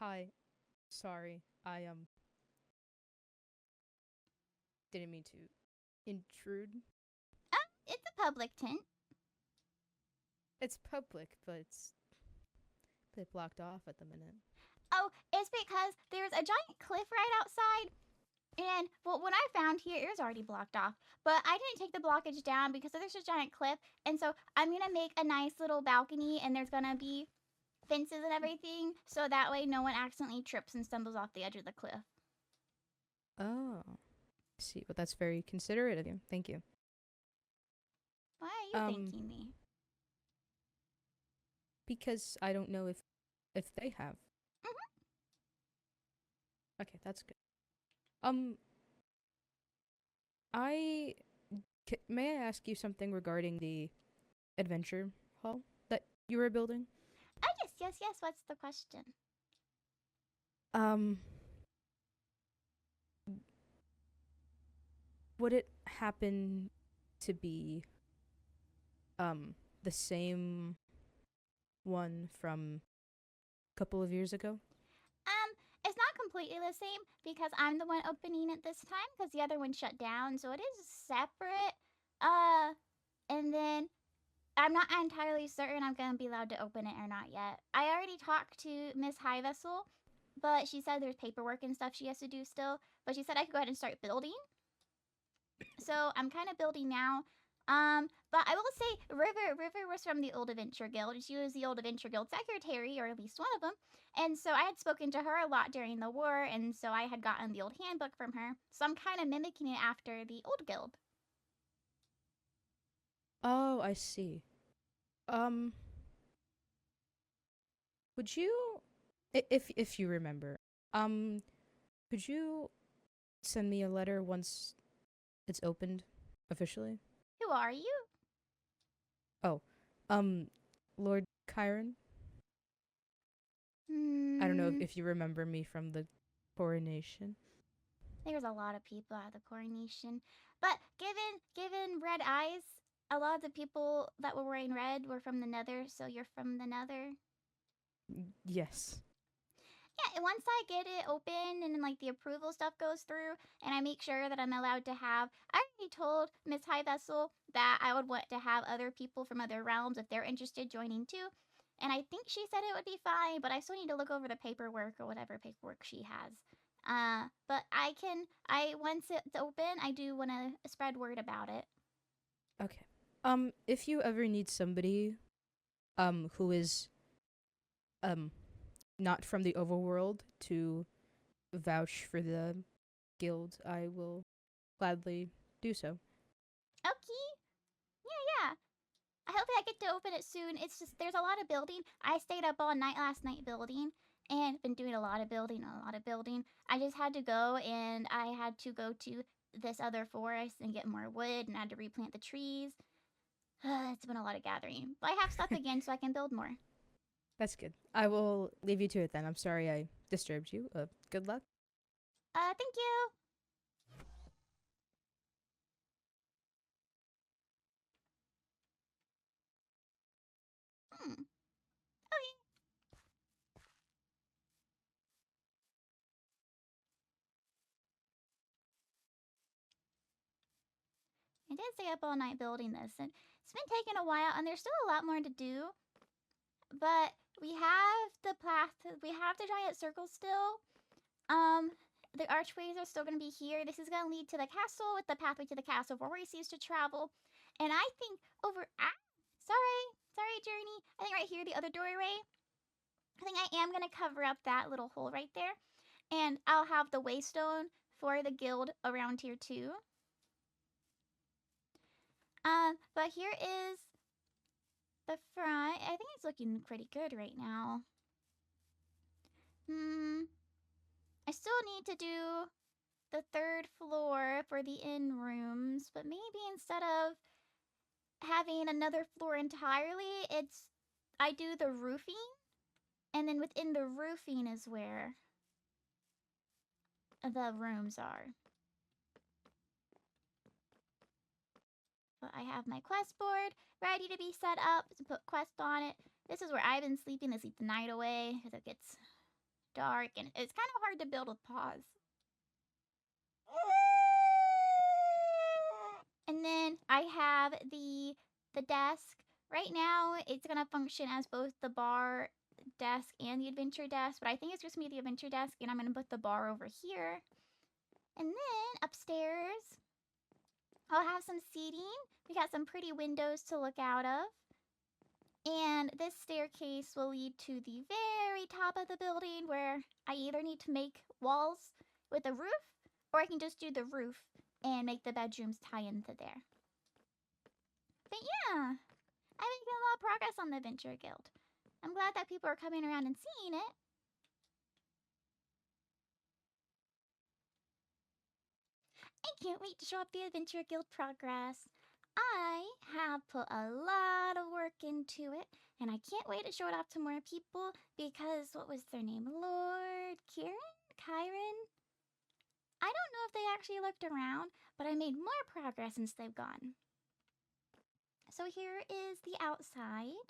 Hi. Sorry. I didn't mean to intrude. It's a public tent. It's public, but it's a bit blocked off at the minute. Oh, it's because there's a giant cliff right outside. And well, when I found here, it was already blocked off. But I didn't take the blockage down because there's a giant cliff. And so I'm gonna make a nice little balcony, and there's gonna be fences and everything, so that way no one accidentally trips and stumbles off the edge of the cliff. Oh. I see. Well, that's very considerate of you. Thank you. Why are you Um, thanking me? because I don't know if they have. Mm-hmm. Okay, that's good. Um, I may I ask you something regarding the adventure hall that you were building? Oh, yes. What's the question? Um, would it happen to be the same one from a couple of years ago? It's not completely the same because I'm the one opening it this time because the other one shut down, so it is separate. Uh, and then I'm not entirely certain I'm gonna be allowed to open it or not yet. I already talked to Miss High Vessel, but she said there's paperwork and stuff she has to do still. But she said I could go ahead and start building. So I'm kind of building now. But I will say River was from the Old Adventure Guild. She was the Old Adventure Guild secretary, or at least one of them. And so I had spoken to her a lot during the war, and so I had gotten the old handbook from her. So I'm kind of mimicking it after the old guild. Oh, I see. Um, would you, if you remember, um, could you send me a letter once it's opened officially? Who are you? Oh, um, Lord Chiron. I don't know Hmm. if you remember me from the coronation. There's a lot of people at the coronation, but given red eyes, a lot of the people that were wearing red were from the Nether. So you're from the Nether. Yes. Yeah, and once I get it open and then like the approval stuff goes through and I make sure that I'm allowed to have, I already told Miss High Vessel that I would want to have other people from other realms if they're interested joining too. And I think she said it would be fine, but I still need to look over the paperwork or whatever paperwork she has. But I once it's open, I do want to spread word about it. Okay. If you ever need somebody, who is, um, not from the overworld to vouch for the guild, I will gladly do so. Okay, yeah. I hope that I get to open it soon. It's just there's a lot of building. I stayed up all night last night building and been doing a lot of building, a lot of building. I just had to go and I had to go to this other forest and get more wood and I had to replant the trees. It's been a lot of gathering. But I have stuff again so I can build more. That's good. I will leave you to it then. I'm sorry I disturbed you. Good luck. Thank you. Hmm. Okay. I did stay up all night building this and it's been taking a while and there's still a lot more to do. But we have the path, we have the giant circle still. Um, the archways are still going to be here. This is going to lead to the castle with the pathway to the castle for Royce used to travel. And I think over... sorry, Journey. I think right here, the other doorway. I think I am going to cover up that little hole right there. And I'll have the waystone for the guild around here too. But here is the front. I think it's looking pretty good right now. I still need to do the third floor for the inn rooms, but maybe instead of having another floor entirely, it's I do the roofing, and then within the roofing is where the rooms are. But I have my quest board ready to be set up to put quest on it. This is where I've been sleeping to sleep the night away because it gets dark, and it's kind of hard to build with paws. And then I have the desk. Right now, it's gonna function as both the bar desk and the adventure desk, but I think it's just me the adventure desk, and I'm gonna put the bar over here. And then upstairs, I'll have some seating. We got some pretty windows to look out of. And this staircase will lead to the very top of the building, where I either need to make walls with a roof, or I can just do the roof and make the bedrooms tie into there. But yeah, I'm making a lot of progress on the Adventure Guild. I'm glad that people are coming around and seeing it. I can't wait to show up the Adventure Guild progress. I have put a lot of work into it, and I can't wait to show it off to more people because, what was their name? Lord Kyron? I don't know if they actually looked around, but I made more progress since they've gone. So here is the outside,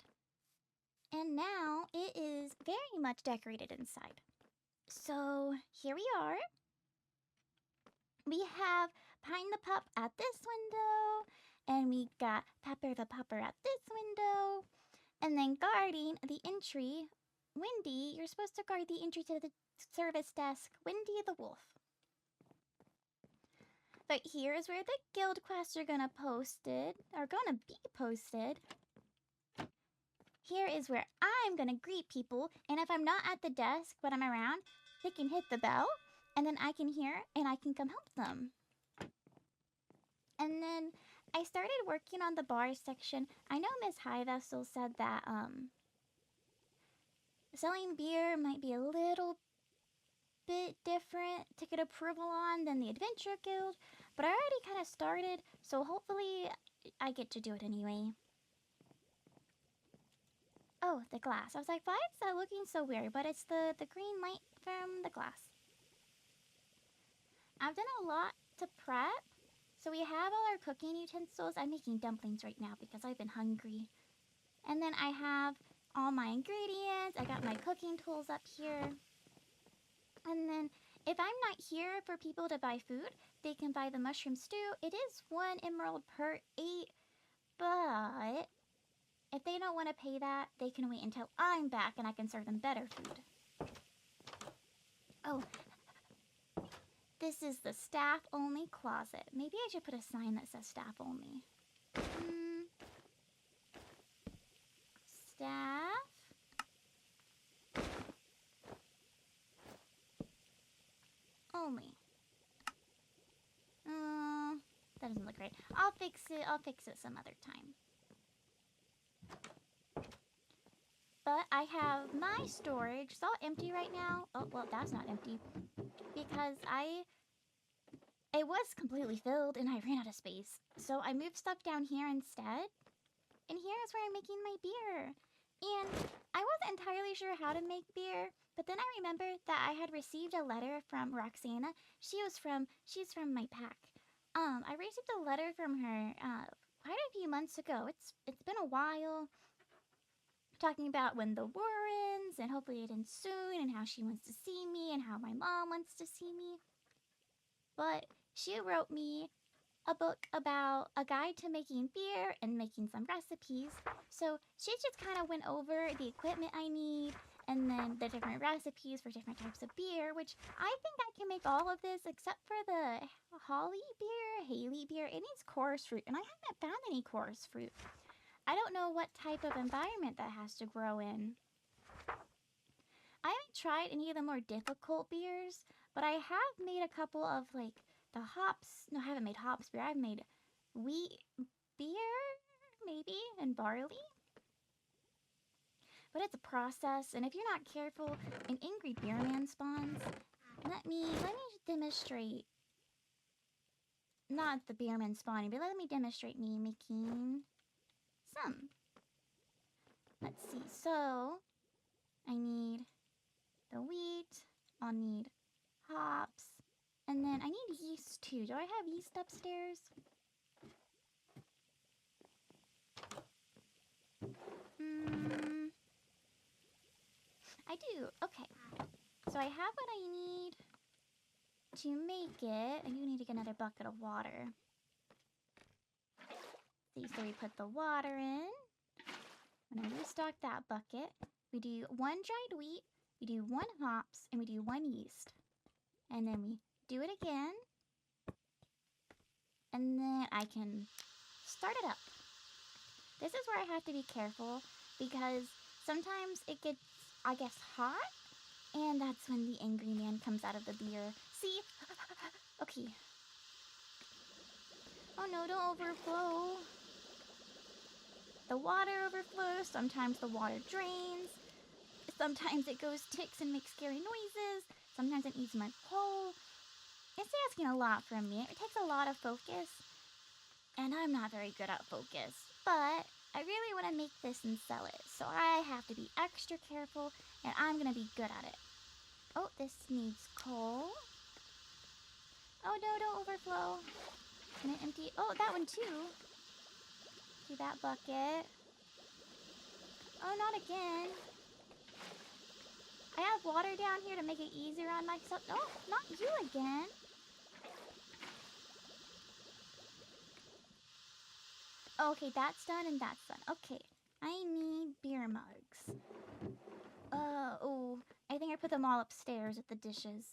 and now it is very much decorated inside. So here we are. We have Pine the Pup at this window, and we got Pepper the Pupper at this window, and then guarding the entry, Wendy, you're supposed to guard the entry to the service desk, Wendy the Wolf. But here's where the guild quests are gonna be posted. Here is where I'm gonna greet people, and if I'm not at the desk but I'm around, they can hit the bell, and then I can hear and I can come help them. And then I started working on the bar section. I know Miss High Vessel said that selling beer might be a little bit different to get approval on than the Adventure Guild, but I already kind of started, so hopefully I get to do it anyway. Oh, the glass. I was like, why is that looking so weird? But it's the green light from the glass. I've done a lot to prep. So we have all our cooking utensils. I'm making dumplings right now because I've been hungry. And then I have all my ingredients. I got my cooking tools up here. And then if I'm not here for people to buy food, they can buy the mushroom stew. It is 1 emerald per 8, but if they don't want to pay that, they can wait until I'm back and I can serve them better food. Oh, this is the staff-only closet. Maybe I should put a sign that says staff-only. Staff. Only. That doesn't look right. I'll fix it some other time. But I have my storage. It's all empty right now. Oh, well, that's not empty. Because it was completely filled and I ran out of space. So I moved stuff down here instead. And here is where I'm making my beer. And I wasn't entirely sure how to make beer, but then I remembered that I had received a letter from Roxana. She's from my pack. I received a letter from her quite a few months ago. It's been a while, talking about when the war ends and hopefully it ends soon, and how she wants to see me and how my mom wants to see me. But she wrote me a book about a guide to making beer and making some recipes. So she just kind of went over the equipment I need and then the different recipes for different types of beer, which I think I can make all of this except for the Haley beer. It needs chorus fruit, and I haven't found any chorus fruit. I don't know what type of environment that has to grow in. I haven't tried any of the more difficult beers, but I have made a couple of like the hops. No, I haven't made hops beer. I've made wheat beer, maybe, and barley. But it's a process, and if you're not careful, an angry beer man spawns. Let me demonstrate. Not the beer man spawning, but let me demonstrate me making some. Let's see. So I need the wheat. I'll need hops. And then I need yeast too. Do I have yeast upstairs? I do. Okay. So I have what I need to make it. I do need to get another bucket of water. See, so we put the water in. When I restock that bucket, we do 1 dried wheat, we do 1 hops, and we do 1 yeast. And then we do it again. And then I can start it up. This is where I have to be careful because sometimes it gets, I guess, hot. And that's when the angry man comes out of the beer. See? Okay. Oh no, don't overflow. The water overflows. Sometimes the water drains. Sometimes it goes ticks and makes scary noises. Sometimes it eats my pole. It's asking a lot from me. It takes a lot of focus. And I'm not very good at focus. But I really want to make this and sell it. So I have to be extra careful. And I'm going to be good at it. Oh, this needs coal. Oh no, don't overflow. Can I empty? Oh, that one too. Do that bucket. Oh, not again. I have water down here to make it easier on myself. Oh, not you again. Okay, that's done and that's done. Okay, I need beer mugs. Oh, I think I put them all upstairs with the dishes.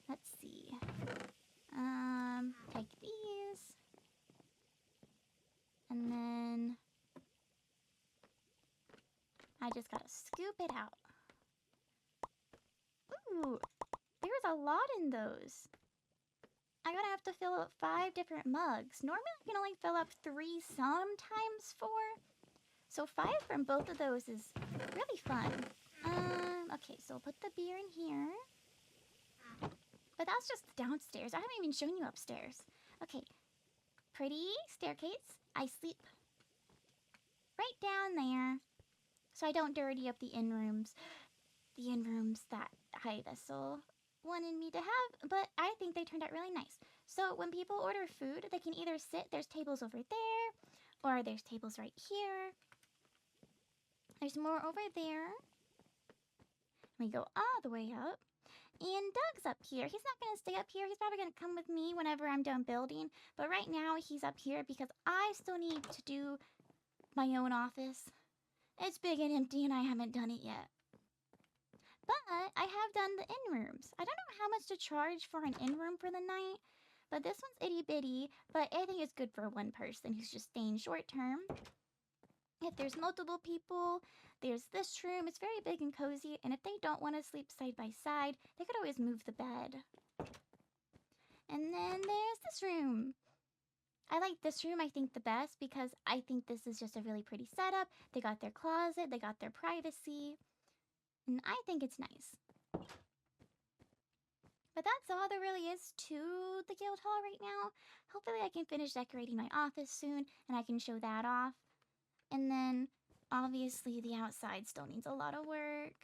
Let's see. Take these. And then I just gotta scoop it out. Ooh, there's a lot in those. I'm gonna have to fill up 5 different mugs. Normally I can only fill up 3, sometimes 4. So 5 from both of those is really fun. Okay, so I'll put the beer in here. But that's just downstairs. I haven't even shown you upstairs. Okay, pretty staircase. I sleep right down there so I don't dirty up the in rooms. The in rooms that High Vessel wanted me to have, but I think they turned out really nice. So when people order food, they can either sit, there's tables over there, or there's tables right here. There's more over there. We go all the way up. And Doug's up here. He's not going to stay up here. He's probably going to come with me whenever I'm done building. But right now, he's up here because I still need to do my own office. It's big and empty and I haven't done it yet. But I have done the in-rooms. I don't know how much to charge for an in-room for the night. But this one's itty-bitty. But I think it's good for one person who's just staying short-term. If there's multiple people, there's this room. It's very big and cozy. And if they don't want to sleep side by side, they could always move the bed. And then there's this room. I like this room, I think, the best because I think this is just a really pretty setup. They got their closet. They got their privacy. And I think it's nice. But that's all there really is to the guild hall right now. Hopefully I can finish decorating my office soon and I can show that off. And then, obviously, the outside still needs a lot of work.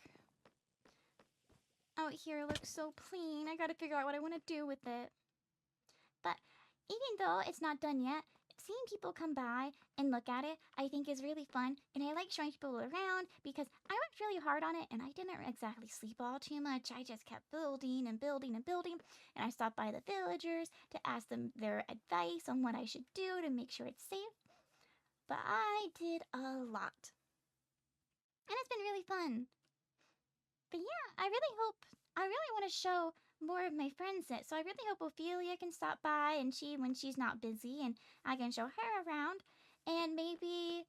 Out here looks so clean. I gotta figure out what I want to do with it. But even though it's not done yet, seeing people come by and look at it, I think is really fun. And I like showing people around because I worked really hard on it and I didn't exactly sleep all too much. I just kept building and building and building. And I stopped by the villagers to ask them their advice on what I should do to make sure it's safe. But I did a lot. And it's been really fun. But yeah, I really want to show more of my friends it. So I really hope Ophelia can stop by and when she's not busy and I can show her around. And maybe,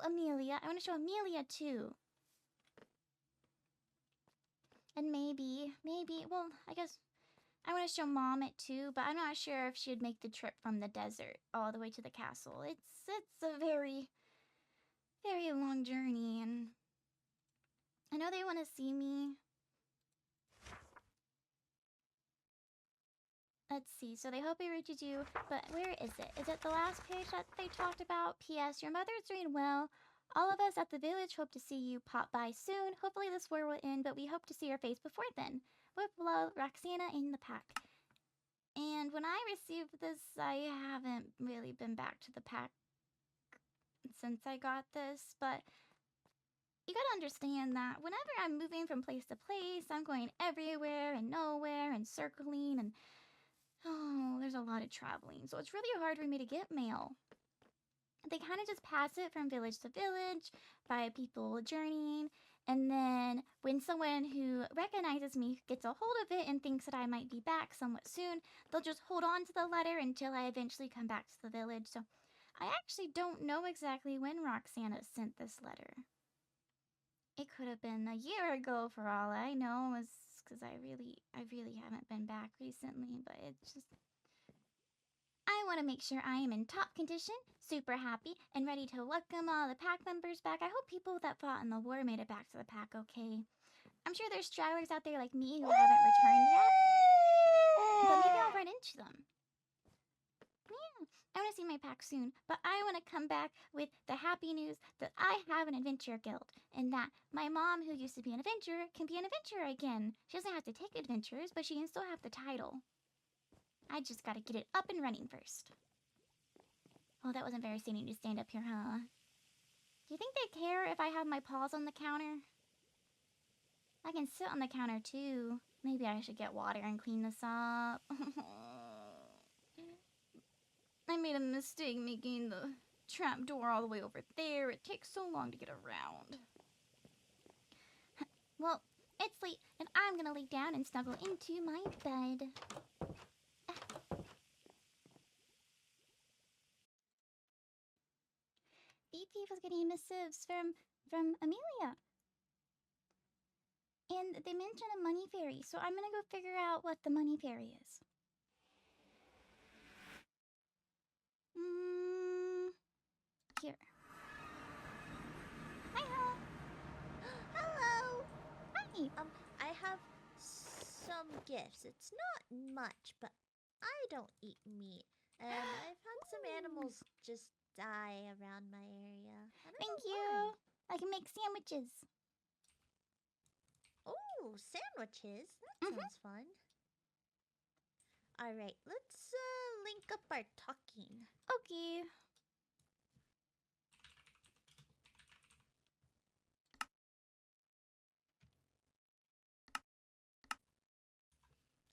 Amelia. I want to show Amelia too. And maybe, well, I guess I want to show Mom it too, but I'm not sure if she'd make the trip from the desert all the way to the castle. It's a very, very long journey, and I know they want to see me. Let's see, so they hope I reach you, but where is it? Is it the last page that they talked about? P.S. Your mother is doing well. All of us at the village hope to see you pop by soon. Hopefully this war will end, but we hope to see your face before then. With love, Roxana in the pack. And when I received this, I haven't really been back to the pack since I got this, but you gotta understand that whenever I'm moving from place to place, I'm going everywhere and nowhere and circling and there's a lot of traveling. So it's really hard for me to get mail. They kind of just pass it from village to village by people journeying. And then when someone who recognizes me gets a hold of it and thinks that I might be back somewhat soon, they'll just hold on to the letter until I eventually come back to the village. So I actually don't know exactly when Roxana sent this letter. It could have been a year ago for all I know, because I really haven't been back recently, but it's just... I want to make sure I am in top condition, super happy, and ready to welcome all the pack members back. I hope people that fought in the war made it back to the pack okay. I'm sure there's stragglers out there like me who haven't returned yet, but maybe I'll run into them. Yeah, I want to see my pack soon, but I want to come back with the happy news that I have an adventure guild, and that my mom, who used to be an adventurer, can be an adventurer again. She doesn't have to take adventures, but she can still have the title. I just gotta get it up and running first. Oh, that was embarrassing to stand up here, huh? Do you think they care if I have my paws on the counter? I can sit on the counter too. Maybe I should get water and clean this up. I made a mistake making the trap door all the way over there. It takes so long to get around. Well, it's late, and I'm gonna lay down and snuggle into my bed. Fifi was getting missives from Amelia. And they mentioned a money fairy, so I'm gonna go figure out what the money fairy is. Here. Hi, Hello. Hi. I have some gifts. It's not much, but I don't eat meat. And I've had some animals just die around my area. Thank you. I can make sandwiches. Oh, sandwiches. That sounds fun. All right, let's link up our talking. Okay.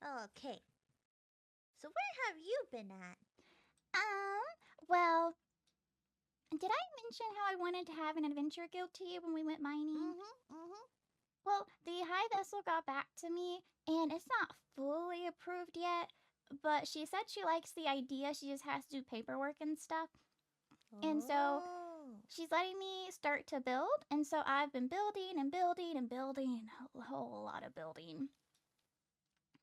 Okay. So where have you been at? Well, did I mention how I wanted to have an adventure guild to you when we went mining? Well, the high vessel got back to me, and it's not fully approved yet, but she said she likes the idea. She just has to do paperwork and stuff. And so she's letting me start to build, and so I've been building and building and building, a whole lot of building.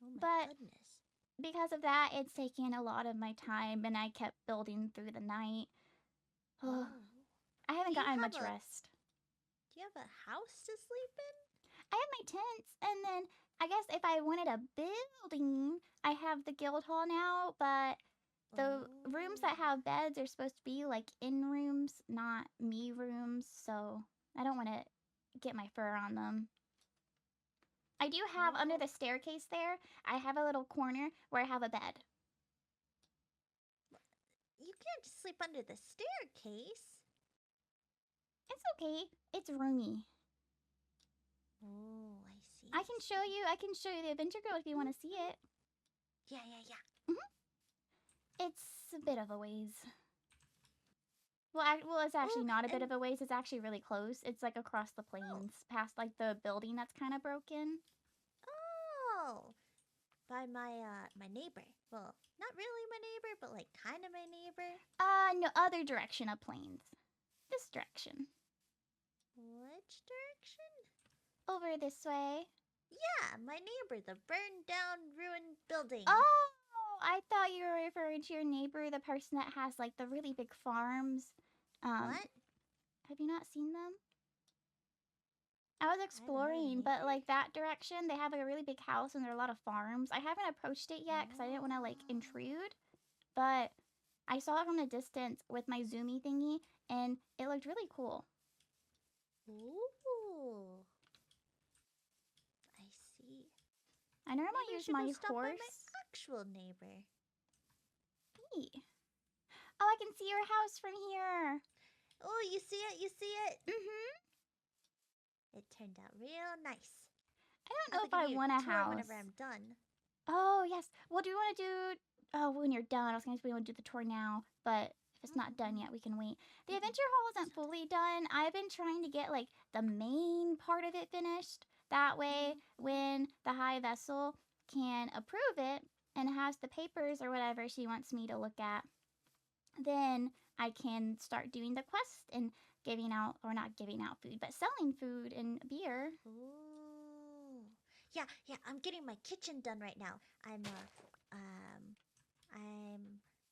Oh my goodness. Because of that, it's taken a lot of my time, and I kept building through the night. Oh. I haven't Do you gotten have much rest. Do you have a house to sleep in? I have my tents, and then I guess if I wanted a building, I have the guild hall now, but the rooms that have beds are supposed to be like in rooms, not me rooms, so I don't want to get my fur on them. I do have under the staircase there, I have a little corner where I have a bed. You can't just sleep under the staircase. It's okay. It's roomy. Oh, I see. I can show you the adventure guild if you want to see it. Yeah. It's a bit of a ways. Well, it's actually not a bit of a ways. It's actually really close. It's like across the plains, past like the building that's kind of broken. Oh, by my neighbor. Well, not really my neighbor, but like kind of my neighbor. No, other direction of plains. This direction. Which direction? Over this way. Yeah, my neighbor, the burned down, ruined building. Oh, I thought you were referring to your neighbor, the person that has like the really big farms. What? Have you not seen them? I was exploring, but like that direction, they have like a really big house and there are a lot of farms. I haven't approached it yet because I didn't want to like intrude, but I saw it from a distance with my zoomy thingy and it looked really cool. Ooh. I see. I normally use my horse. By my actual neighbor. Hey. Oh, I can see your house from here. Oh, you see it? You see it? Mm-hmm. It turned out real nice. I don't know if I want a house. Whenever I'm done. Oh, yes. Well, do you want to do... Oh, when you're done. I was going to say we want to do the tour now, but if it's not done yet, we can wait. The adventure hall isn't fully done. I've been trying to get, like, the main part of it finished. That way, when the high vessel can approve it and has the papers or whatever she wants me to look at, then I can start doing the quest and giving out, or not giving out food, but selling food and beer. Ooh. Yeah, I'm getting my kitchen done right now. I'm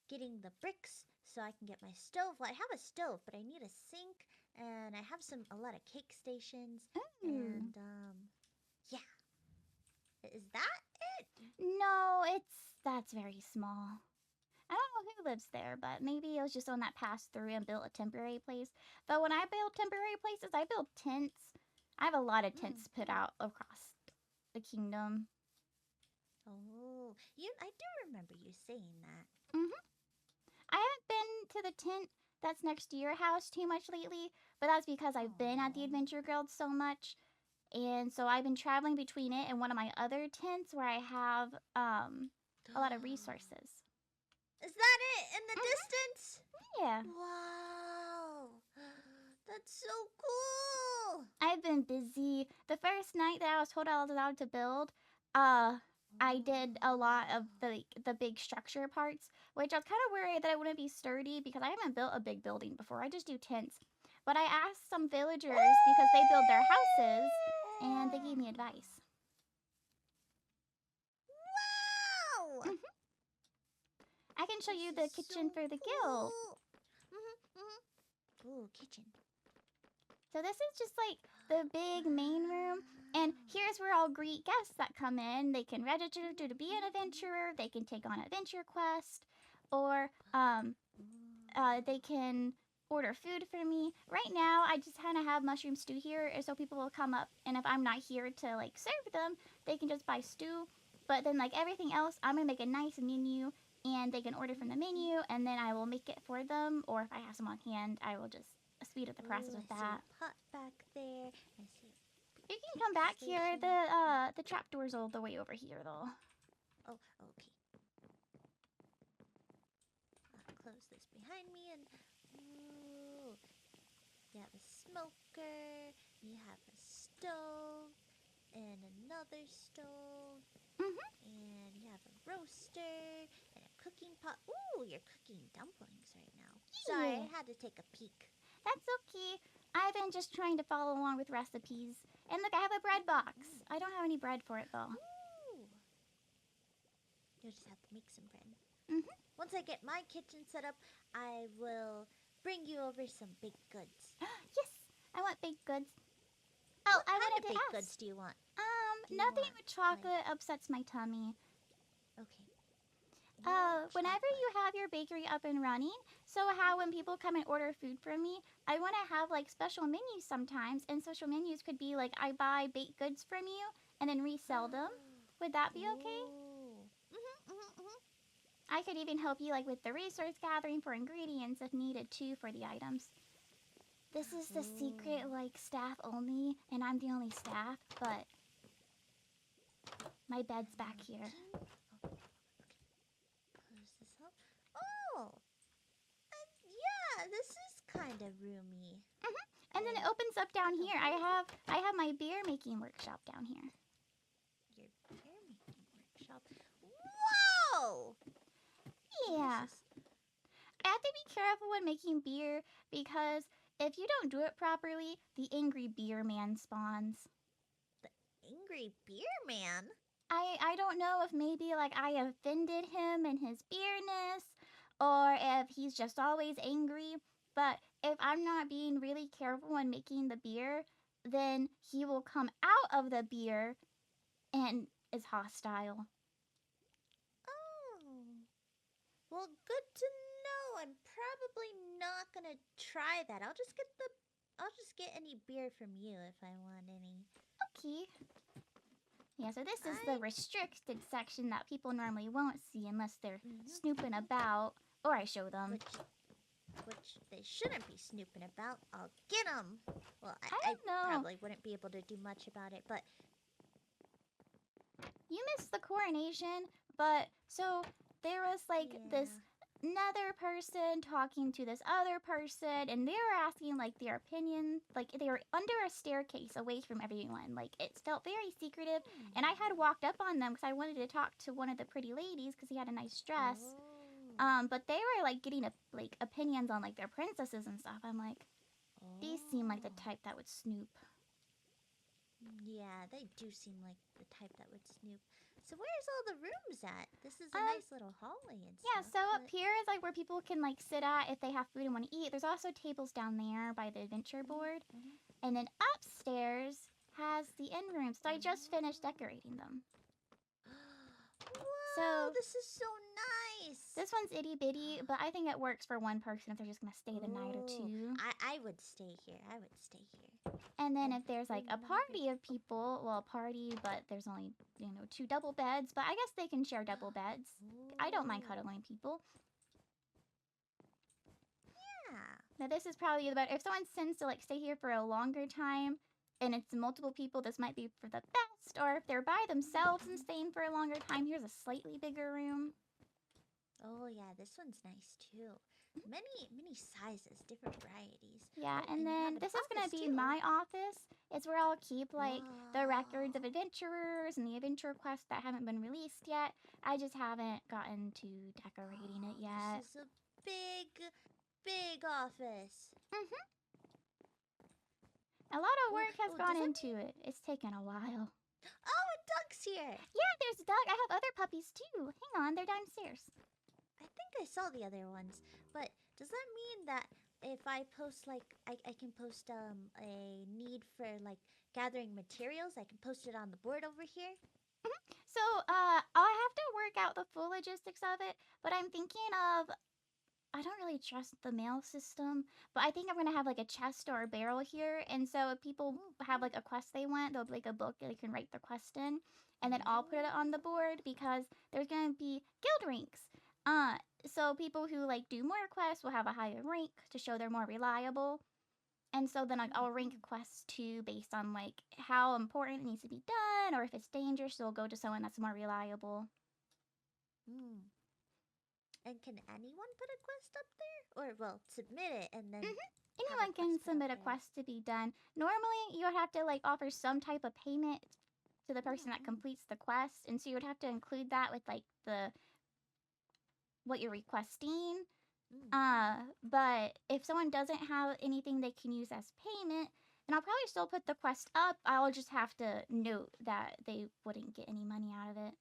getting the bricks so I can get my stove. Well, I have a stove, but I need a sink, and I have a lot of cake stations. Ooh. And yeah. Is that it? No, that's very small. I don't know who lives there, but maybe it was just one that passed through and built a temporary place. But when I build temporary places, I build tents. I have a lot of tents put out across the kingdom. Oh, I do remember you saying that. I haven't been to the tent that's next to your house too much lately, but that's because I've been at the Adventure Guild so much. And so I've been traveling between it and one of my other tents where I have a lot of resources. Is that it in the distance? Yeah. Wow. That's so cool. I've been busy. The first night that I was told I was allowed to build, I did a lot of the big structure parts, which I was kind of worried that it wouldn't be sturdy because I haven't built a big building before. I just do tents. But I asked some villagers because they build their houses, and they gave me advice. Wow! I can show you the kitchen for the guild. Ooh, kitchen. So this is just like the big main room, and here's where I'll greet guests that come in. They can register to be an adventurer, they can take on an adventure quest, or they can order food for me. Right now, I just kind of have mushroom stew here, so people will come up, and if I'm not here to like serve them, they can just buy stew. But then like everything else, I'm gonna make a nice menu, and they can order from the menu, and then I will make it for them, or if I have some on hand, I will just speed up the process with that. I see a pot back there. I see. You can come back here. The trapdoor's all the way over here, though. Oh, okay. I'll close this behind me, and ooh, you have a smoker. You have a stove, and another stove. And you have a roaster and a cooking pot. Ooh, you're cooking dumplings right now. Sorry, I had to take a peek. That's okay. I've been just trying to follow along with recipes. And look, I have a bread box. I don't have any bread for it, though. Ooh. You'll just have to make some bread. Once I get my kitchen set up, I will bring you over some baked goods. Yes, I want baked goods. Oh, What I kind wanted of to baked ask. goods do you want? Do you Nothing want, with chocolate upsets my tummy. Okay. Whenever you have your bakery up and running, so how when people come and order food from me, I want to have like special menus sometimes, and special menus could be like I buy baked goods from you and then resell them. Would that be okay? I could even help you like with the resource gathering for ingredients if needed too for the items. This is the secret like staff only, and I'm the only staff, but my bed's back here. Close this up. Oh! Yeah, this is kind of roomy. And then it opens up down here. I have my beer making workshop down here. Your beer making workshop. Whoa! Yeah. I have to be careful when making beer because if you don't do it properly, the angry beer man spawns. The angry beer man? I don't know if maybe like I offended him in his beerness or if he's just always angry, but if I'm not being really careful when making the beer, then he will come out of the beer and is hostile. Oh. Well, good to know. I'm probably not gonna try that. I'll just get any beer from you if I want any. Okay. Yeah, so this is the restricted section that people normally won't see unless they're snooping about, or I show them. which they shouldn't be snooping about. I'll get them. Well, I I don't know. probably wouldn't be able to do much about it, but You missed the coronation, but so there was like this another person talking to this other person, and they were asking like their opinion. Like they were under a staircase away from everyone. Like it felt very secretive, and I had walked up on them because I wanted to talk to one of the pretty ladies because he had a nice dress. But they were like getting like opinions on like their princesses and stuff. I'm like, these seem like the type that would snoop. Yeah, they do seem like the type that would snoop. So where's all the rooms at? This is a nice little hallway and Yeah, stuff. so up here is like where people can like sit at if they have food and want to eat. There's also tables down there by the adventure board. And then upstairs has the end room. So I just finished decorating them. Wow, So- this is so nice. This one's itty bitty, but I think it works for one person if they're just gonna stay the night or two. I would stay here. I would stay here. And then Oh, if there's like a very party of people, well, a party, but there's only, 2 double beds, but I guess they can share double beds. I don't mind cuddling people. Yeah. Now this is probably the better. If someone sends to like stay here for a longer time and it's multiple people, this might be for the best. Or if they're by themselves and staying for a longer time, here's a slightly bigger room. Oh yeah, this one's nice too. Many sizes, different varieties. Yeah, Oh, and you have then an this is gonna office, be too. my office. It's where I'll keep like the records of Wow. adventurers and the adventure quests that haven't been released yet. I just haven't gotten to decorating it yet. This is a big office. A lot of Well, work has does gone that into it. It's taken a while. Oh, a duck's here. Yeah, there's a dog. I have other puppies too. Hang on, they're downstairs. I think I saw the other ones, but does that mean that if I post like I can post a need for like gathering materials, I can post it on the board over here? So, I'll have to work out the full logistics of it, but I'm thinking of I don't really trust the mail system, but I think I'm gonna have like a chest or a barrel here, and so if people have like a quest they want, they'll be like a book they can write their quest in, and then I'll put it on the board because there's gonna be guild ranks. So people who like do more quests will have a higher rank to show they're more reliable. And so then I'll rank quests too based on like how important it needs to be done, or if it's dangerous, so it'll go to someone that's more reliable. Hmm. And can anyone put a quest up there? Or, well, submit it and then. Anyone can quest put up submit a there. quest to be done. Normally, you would have to like offer some type of payment to the person that completes the quest, and so you would have to include that with like the what you're requesting. But if someone doesn't have anything they can use as payment, then I'll probably still put the quest up. I'll just have to note that they wouldn't get any money out of it.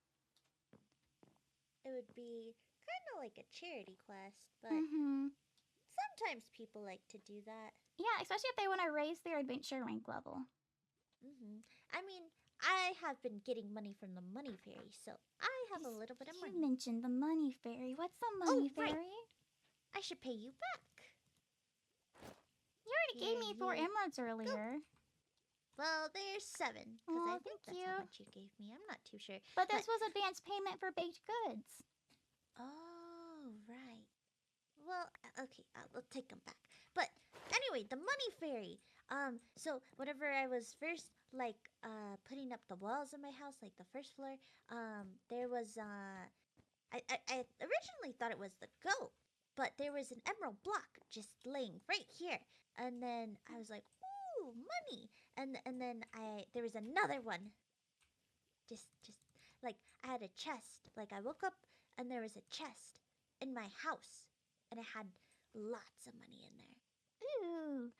It would be kind of like a charity quest, but sometimes people like to do that. Yeah, especially if they want to raise their adventure rank level. I mean, I have been getting money from the money fairy, so I have a little bit of You money. mentioned the money fairy. What's the money right. fairy? I should pay you back. You already gave me 4 emeralds earlier. Well, there's 7, because Aw, I think thank that's how you. much you gave me. I'm not too sure. But this was advance payment for baked goods. Oh, right. Well, okay, I'll take them back. But anyway, the money fairy. So whenever I was first like putting up the walls in my house, like the first floor, there was I originally thought it was the goat, but there was an emerald block just laying right here, and then I was like, ooh, money, and then there was another one. Just like I had a chest. Like I woke up and there was a chest in my house, and it had lots of money in there. Ooh.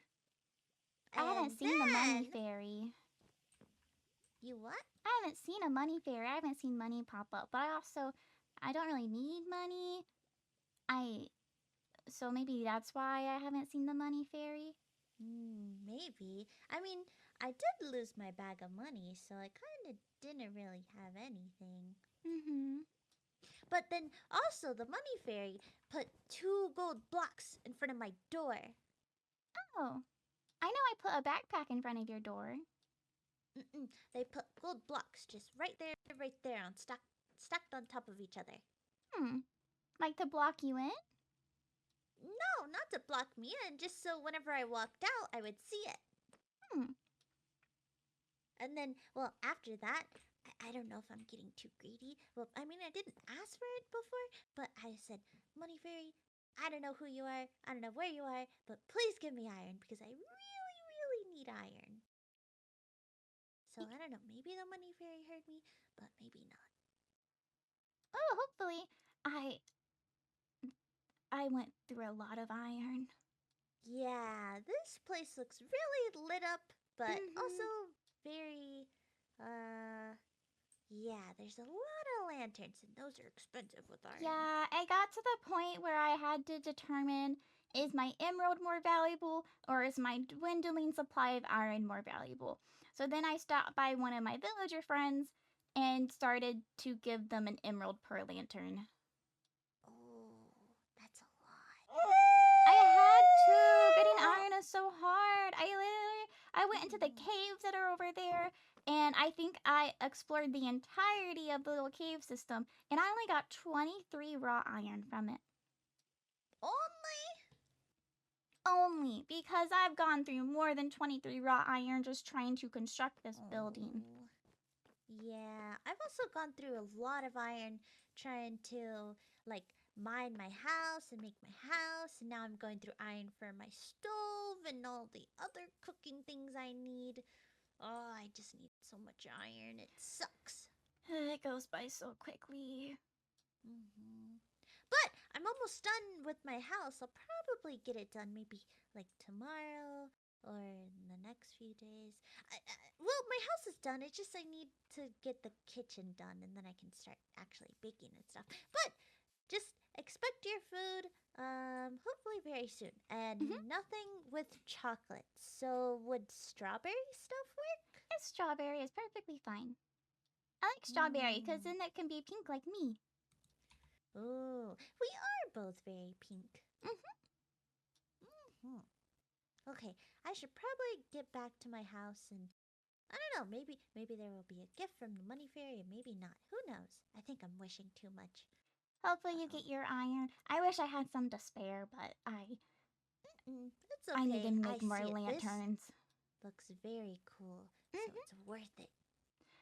I haven't seen the money fairy. You what? I haven't seen a money fairy. I haven't seen money pop up. But I don't really need money. So maybe that's why I haven't seen the money fairy. Maybe. I mean, I did lose my bag of money, so I kind of didn't really have anything. But then also the money fairy put 2 gold blocks in front of my door. Oh. I know I put a backpack in front of your door. They put gold blocks just right there, on stacked on top of each other. Like to block you in? No, not to block me in, just so whenever I walked out, I would see it. Hmm. And then, well, after that, I don't know if I'm getting too greedy. Well, I mean, I didn't ask for it before, but I said, Money Fairy, I don't know who you are, I don't know where you are, but please give me iron because I really, really need iron. So I don't know, maybe the Money Fairy heard me, but maybe not. Oh, hopefully. I went through a lot of iron. Yeah, this place looks really lit up, but also Mhm. very, yeah, there's a lot of lanterns, and those are expensive with iron. Yeah, I got to the point where I had to determine, is my emerald more valuable or is my dwindling supply of iron more valuable? So then I stopped by one of my villager friends and started to give them an emerald per lantern. Oh, that's a lot. I had to. Getting iron is so hard. I went into the caves that are over there, and I think I explored the entirety of the little cave system, and I only got 23 raw iron from it. Only because I've gone through more than 23 raw iron just trying to construct this building. Oh. Yeah, I've also gone through a lot of iron trying to, like, mine my house and make my house, and now I'm going through iron for my stove and all the other cooking things I need. Oh, I just need so much iron. It sucks. It goes by so quickly. But I'm almost done with my house. I'll probably get it done maybe like tomorrow or in the next few days. Well, my house is done. It's just I need to get the kitchen done and then I can start actually baking and stuff. But just expect your food hopefully very soon. And nothing with chocolate. So would strawberry stuff work? Strawberry is perfectly fine. I like strawberry because then it can be pink like me. Oh, we are both very pink. Okay, I should probably get back to my house and I don't know, maybe there will be a gift from the money fairy and maybe not. Who knows? I think I'm wishing too much. Hopefully you get your iron. I wish I had some to spare, but It's okay. I need to make I more see it. lanterns. This looks very cool, so it's worth it.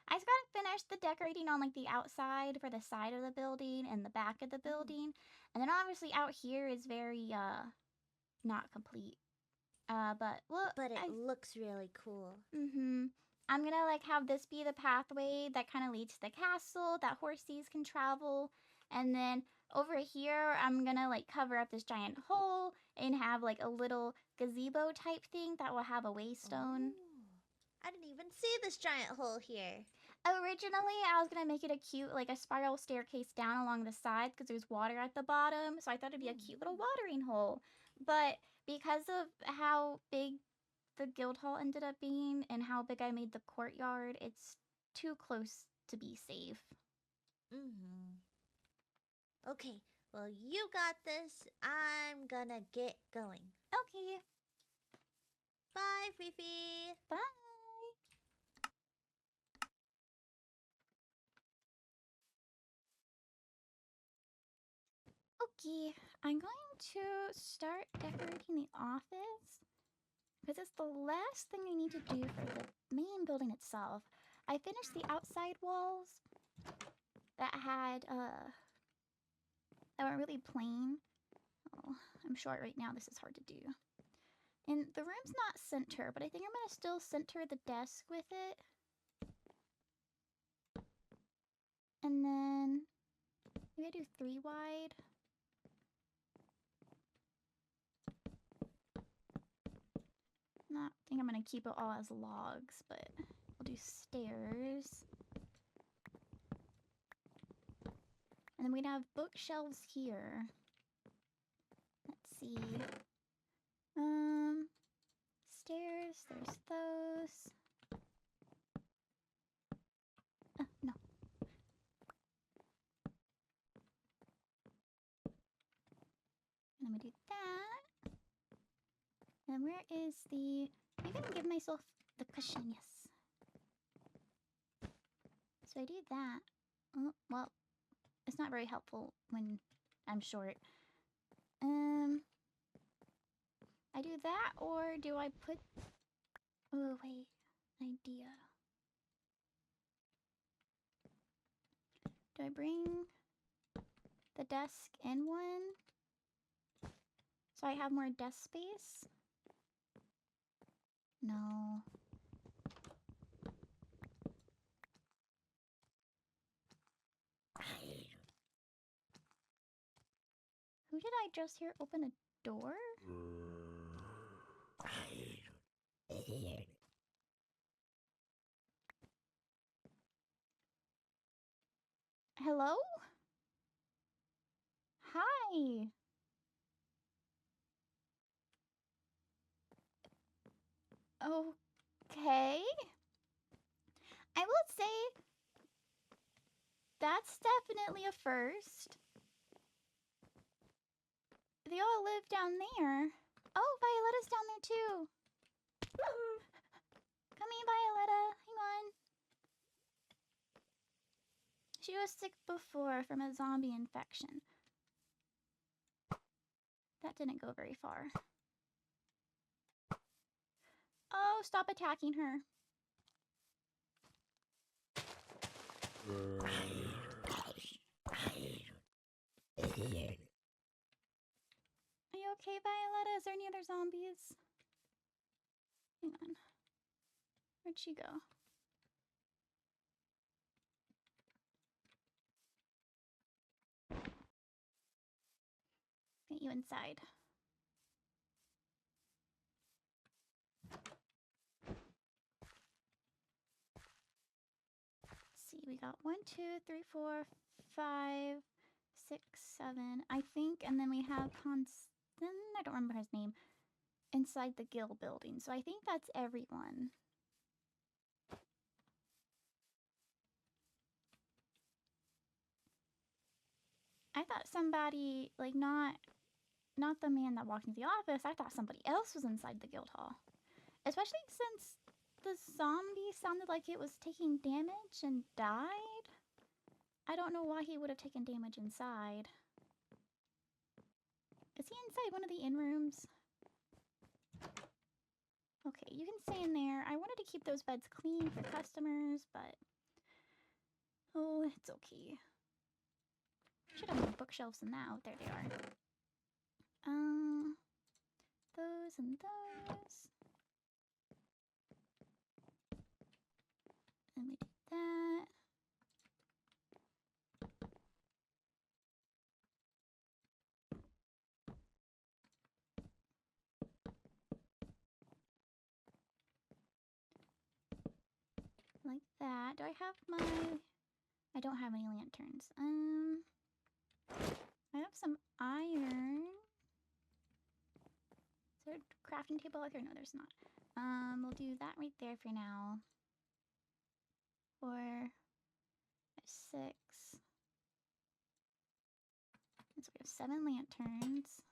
I just gotta finish the decorating on like the outside for the side of the building and the back of the building. And then obviously out here is very not complete. But well, But it looks really cool. I'm gonna like have this be the pathway that kind of leads to the castle that horses can travel, and then over here I'm gonna like cover up this giant hole and have like a little gazebo type thing that will have a waystone. I didn't even see this giant hole here. Originally, I was gonna make it a cute, like a spiral staircase down along the sides because there's water at the bottom, so I thought it'd be a cute little watering hole. But because of how big the guild hall ended up being and how big I made the courtyard, it's too close to be safe. Okay, well, you got this. I'm gonna get going. Okay, Bye, Fifi. bye. Okay, I'm going to start decorating the office because it's the last thing I need to do for the main building itself. I finished the outside walls that had that were really plain. Oh, I'm short right now. This is hard to do. And the room's not center, but I think I'm gonna still center the desk with it. And then maybe I do 3 wide. Not think I'm gonna keep it all as logs, but we'll do stairs. And then we'd have bookshelves here. Let's see. Stairs, there's those. No. And then we do that. And where is the... Maybe I can give myself the cushion, yes. So I do that. Oh, well, it's not very helpful when I'm short. I do that, or do I put... Oh, wait. Idea. Do I bring the desk in one? So I have more desk space? No. Who did I just hear open a door? Hello? Hi. Okay. I will say that's definitely a first. They all live down there. Oh, Violetta's down there too. Come here, Violetta. Hang on. She was sick before from a zombie infection. That didn't go very far. Oh, stop attacking her. Are you okay, Violetta? Is there any other zombies? Hang on. Where'd she go? Get you inside. Let's see, we got 1, 2, 3, 4, 5, 6, 7, I think, and then we have Constant, I don't remember his name, inside the Guild building. So I think that's everyone. I thought somebody, like, not the man that walked into the office, I thought somebody else was inside the guild hall. Especially since the zombie sounded like it was taking damage and died. I don't know why he would have taken damage inside. Is he inside one of the inn rooms? Okay, you can stay in there. I wanted to keep those beds clean for customers, but... oh, it's okay. Should have more bookshelves than that. Oh, there they are. Those and those. And we did that. Like that. Do I have my... I don't have any lanterns. I have some iron. Is there a crafting table out here? No, there's not. We'll do that right there for now. 4, 6. And so we have 7 lanterns.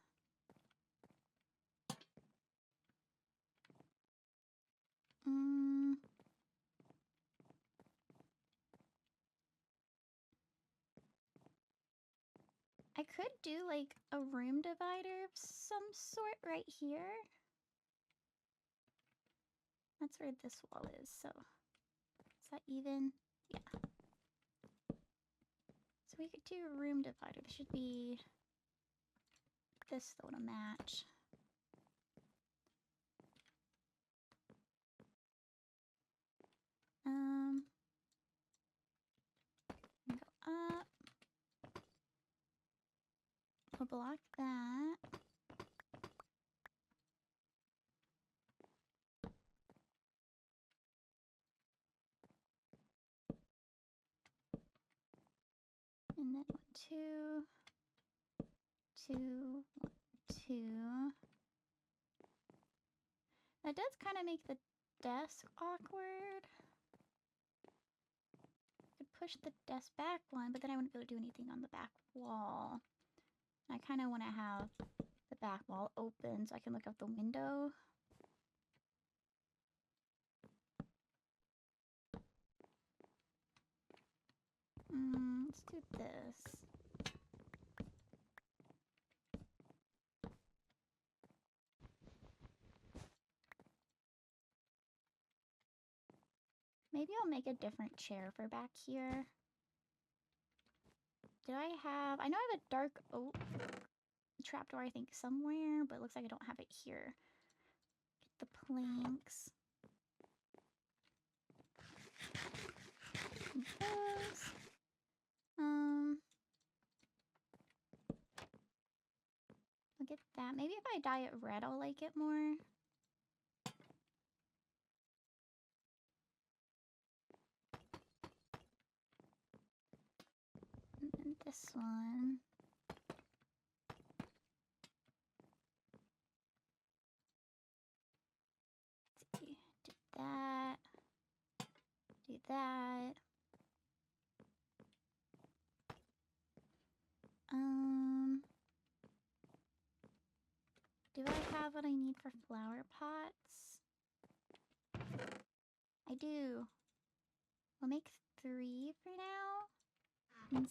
I could do like a room divider of some sort right here. That's where this wall is, so is that even? Yeah. So we could do a room divider. There should be this though to match. Go up. We'll block that. And then 1, 2, 2, 1, 2. That does kind of make the desk awkward. I could push the desk back one, but then I wouldn't be able to do anything on the back wall. I kind of want to have the back wall open so I can look out the window. Let's do this. Maybe I'll make a different chair for back here. Did I have... I know I have a dark oak trapdoor, I think, somewhere, but it looks like I don't have it here. Get the planks. Those. I'll get that. Maybe if I dye it red, I'll like it more. And then this one. Let's see. Do that. Do that. Do I have what I need for flower pots? I do. We'll make 3 for now. And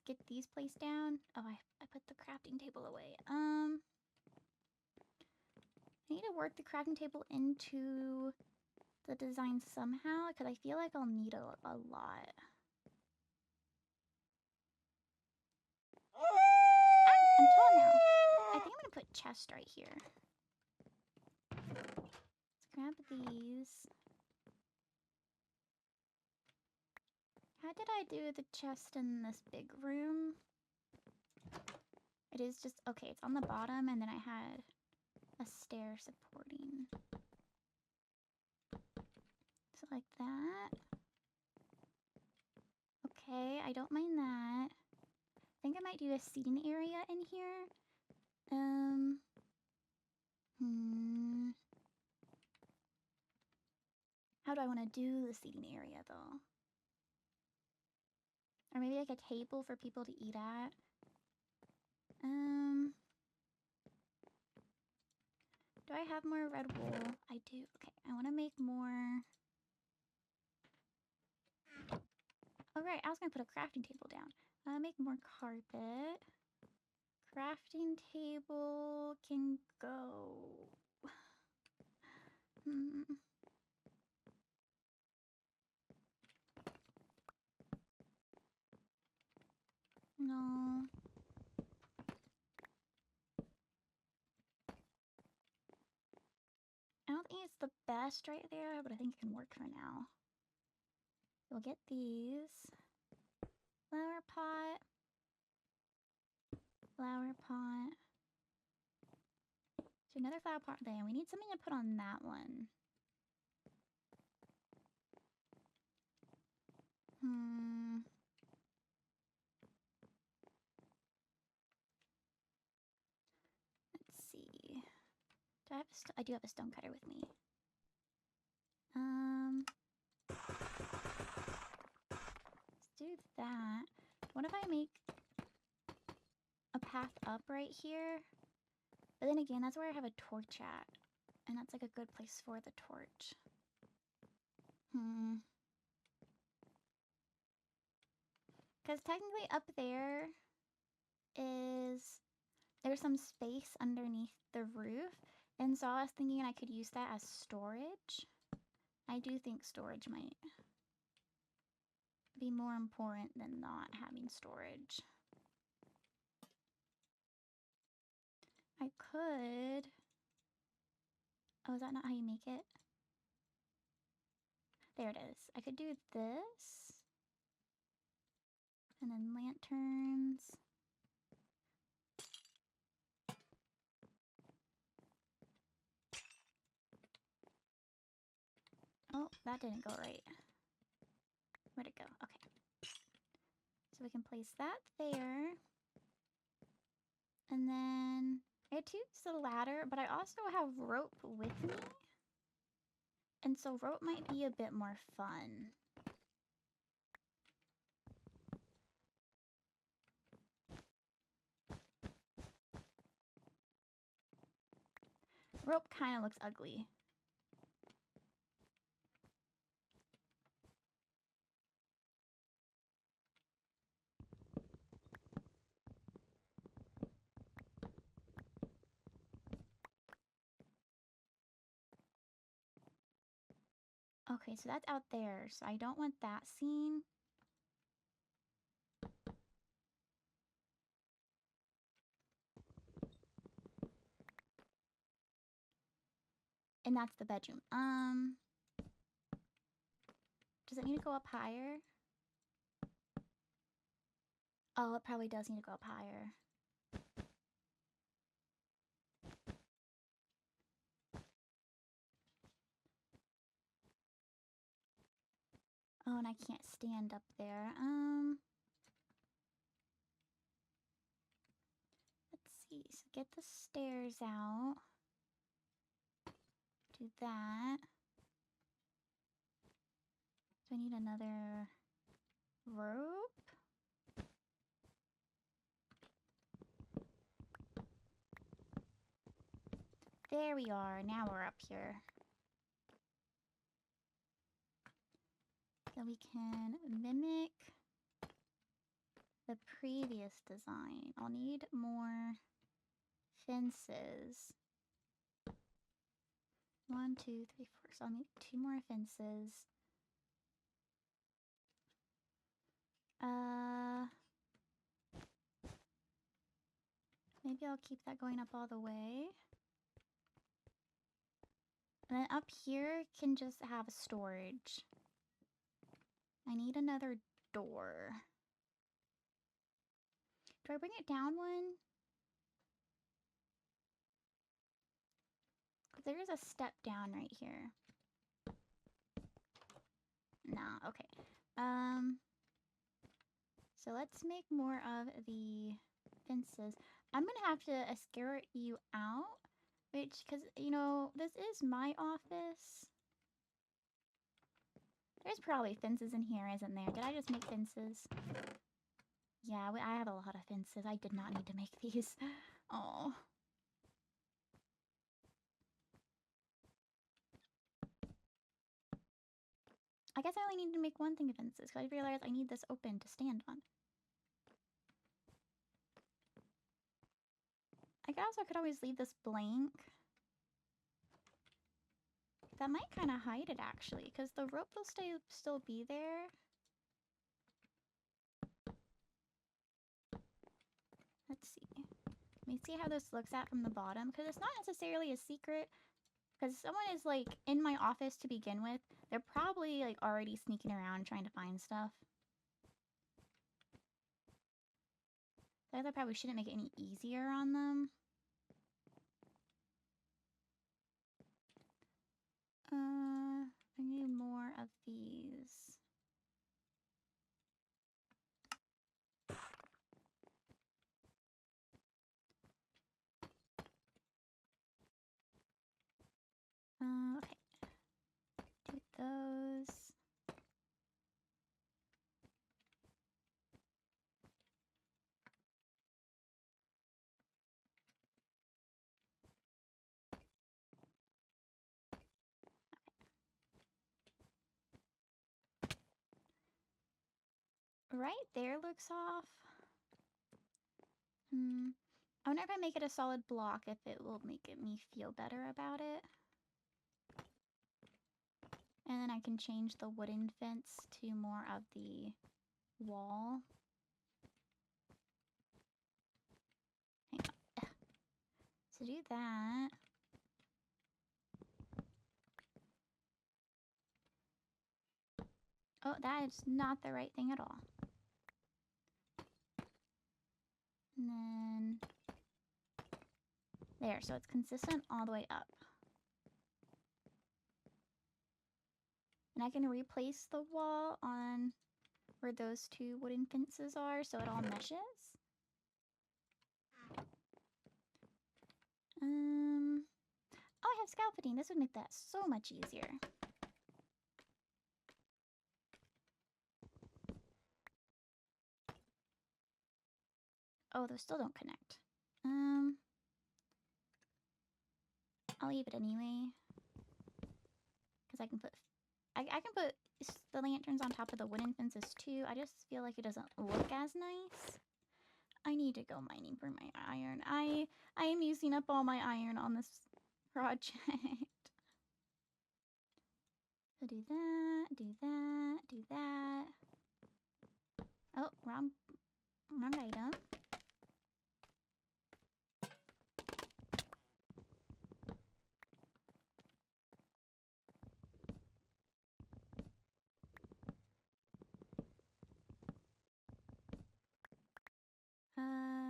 get these placed down. Oh, I put the crafting table away. I need to work the crafting table into the design somehow, because I feel like I'll need a lot. I'm tall now. I think I'm gonna put chest right here. Let's grab these. How did I do the chest in this big room? It is just, okay, it's on the bottom, and then I had a stair supporting. So like that. Okay, I don't mind that. I think I might do a seating area in here. How do I want to do the seating area, though? Or maybe like a table for people to eat at. Do I have more red wool? I do. Okay, I want to make more. Oh, right, I was going to put a crafting table down. Make more carpet. Crafting table can go. No. I don't think it's the best right there, but I think it can work for now. We'll get these. Flower pot. Flower pot. So another flower pot there. We need something to put on that one. Let's see. Do I have I do have a stone cutter with me. Let's do that. What if I make a path up right here? But then again, that's where I have a torch at. And that's like a good place for the torch. Because technically up there there's some space underneath the roof. And so I was thinking I could use that as storage. I do think storage might be more important than not having storage. I could... Oh, is that not how you make it? There it is. I could do this. And then lanterns. Oh, that didn't go right. Where'd it go? Okay. So we can place that there. And then I had to use the ladder, but I also have rope with me. And so rope might be a bit more fun. Rope kind of looks ugly. Okay, so that's out there, so I don't want that seen. And that's the bedroom. Does it need to go up higher? Oh, it probably does need to go up higher. Oh, and I can't stand up there. Let's see. So get the stairs out. Do that. Do I need another rope? There we are. Now we're up here. So we can mimic the previous design. I'll need more fences. 1, 2, 3, 4. So I'll need 2 more fences. Maybe I'll keep that going up all the way. And then up here can just have a storage. I need another door. Do I bring it down one? Because there is a step down right here. Nah, okay. So let's make more of the fences. I'm gonna have to escort you out, which, because, you know, this is my office. There's probably fences in here, isn't there? Did I just make fences? Yeah, I have a lot of fences. I did not need to make these. Oh. I guess I only need to make one thing of fences, because I realized I need this open to stand on. I guess I could always leave this blank. That might kind of hide it, actually, because the rope will still be there. Let's see. Let me see how this looks at from the bottom, because it's not necessarily a secret. Because someone is, like, in my office to begin with. They're probably, like, already sneaking around trying to find stuff. I probably shouldn't make it any easier on them. I need more of these. Okay. Do those. Right there looks off. I wonder if I make it a solid block, if it will make me feel better about it. And then I can change the wooden fence to more of the wall. Hang on. So do that. Oh, that is not the right thing at all. And then there, so it's consistent all the way up. And I can replace the wall on where those 2 wooden fences are, so it all meshes. Oh, I have scaffolding. This would make that so much easier. Oh, those still don't connect. I'll leave it anyway. Because I can put... I can put the lanterns on top of the wooden fences too. I just feel like it doesn't look as nice. I need to go mining for my iron. I am using up all my iron on this project. So do that, do that, do that. Oh, wrong item.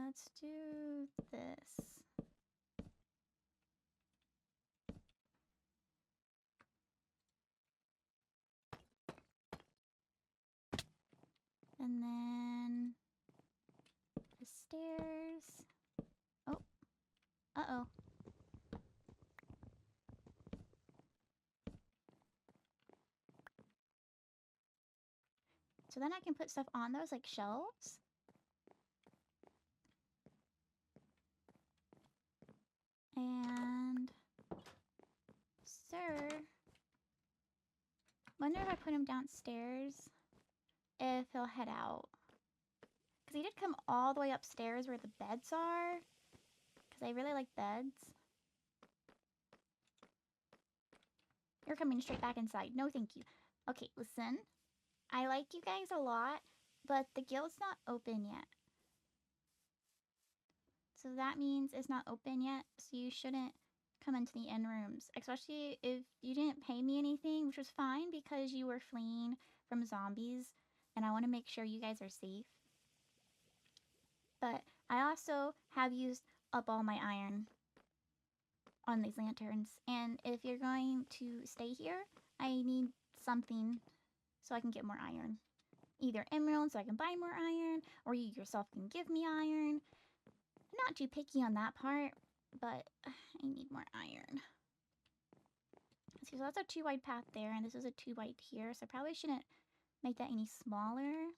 Let's do this. And then the stairs. Oh, uh-oh. So then I can put stuff on those, like shelves. And sir, wonder if I put him downstairs, if he'll head out. Because he did come all the way upstairs where the beds are. Because I really like beds. You're coming straight back inside. No, thank you. Okay, listen. I like you guys a lot, but the guild's not open yet. So that means it's not open yet, so you shouldn't come into the inn rooms. Especially if you didn't pay me anything, which was fine because you were fleeing from zombies, and I want to make sure you guys are safe. But I also have used up all my iron on these lanterns, and if you're going to stay here, I need something so I can get more iron. Either emeralds so I can buy more iron, or you yourself can give me iron. I'm not too picky on that part, but I need more iron. See, so that's a 2 wide path there, and this is a 2 wide here, so I probably shouldn't make that any smaller.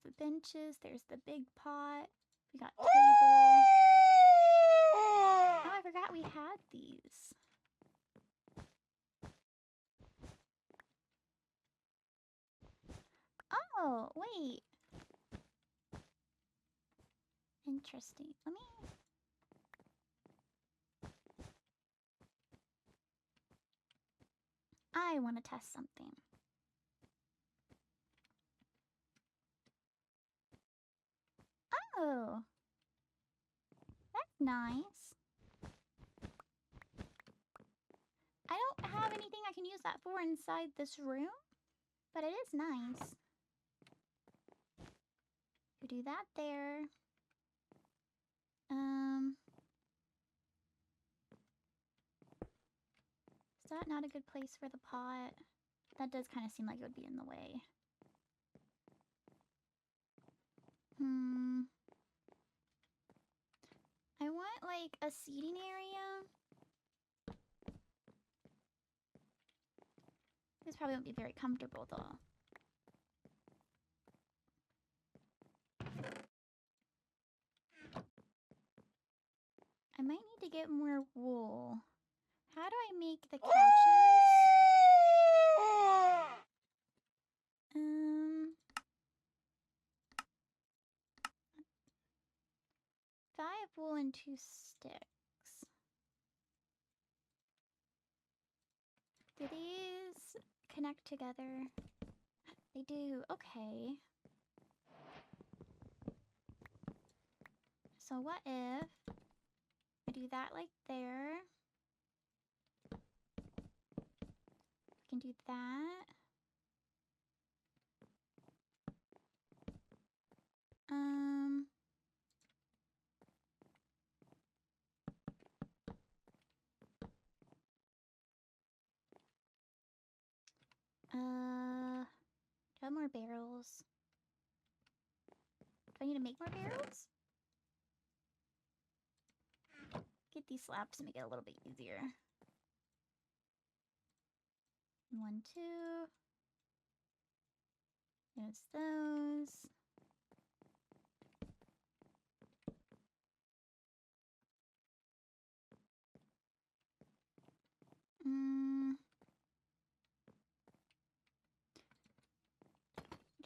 The benches, there's the big pot. We got table. Oh, I forgot we had these. Oh, wait. Interesting. Let me... I want to test something. Oh. That's nice. I don't have anything I can use that for inside this room, but it is nice. You do that there. Is that not a good place for the pot? That does kind of seem like it would be in the way. I want like a seating area. This probably won't be very comfortable though. I might need to get more wool. How do I make the couches? 5 wool and 2 sticks. Do these connect together? They do. Okay. So what if I do that like there? I can do that. Do I have more barrels? Do I need to make more barrels? Get these slabs to make it a little bit easier. 1, 2. There's those.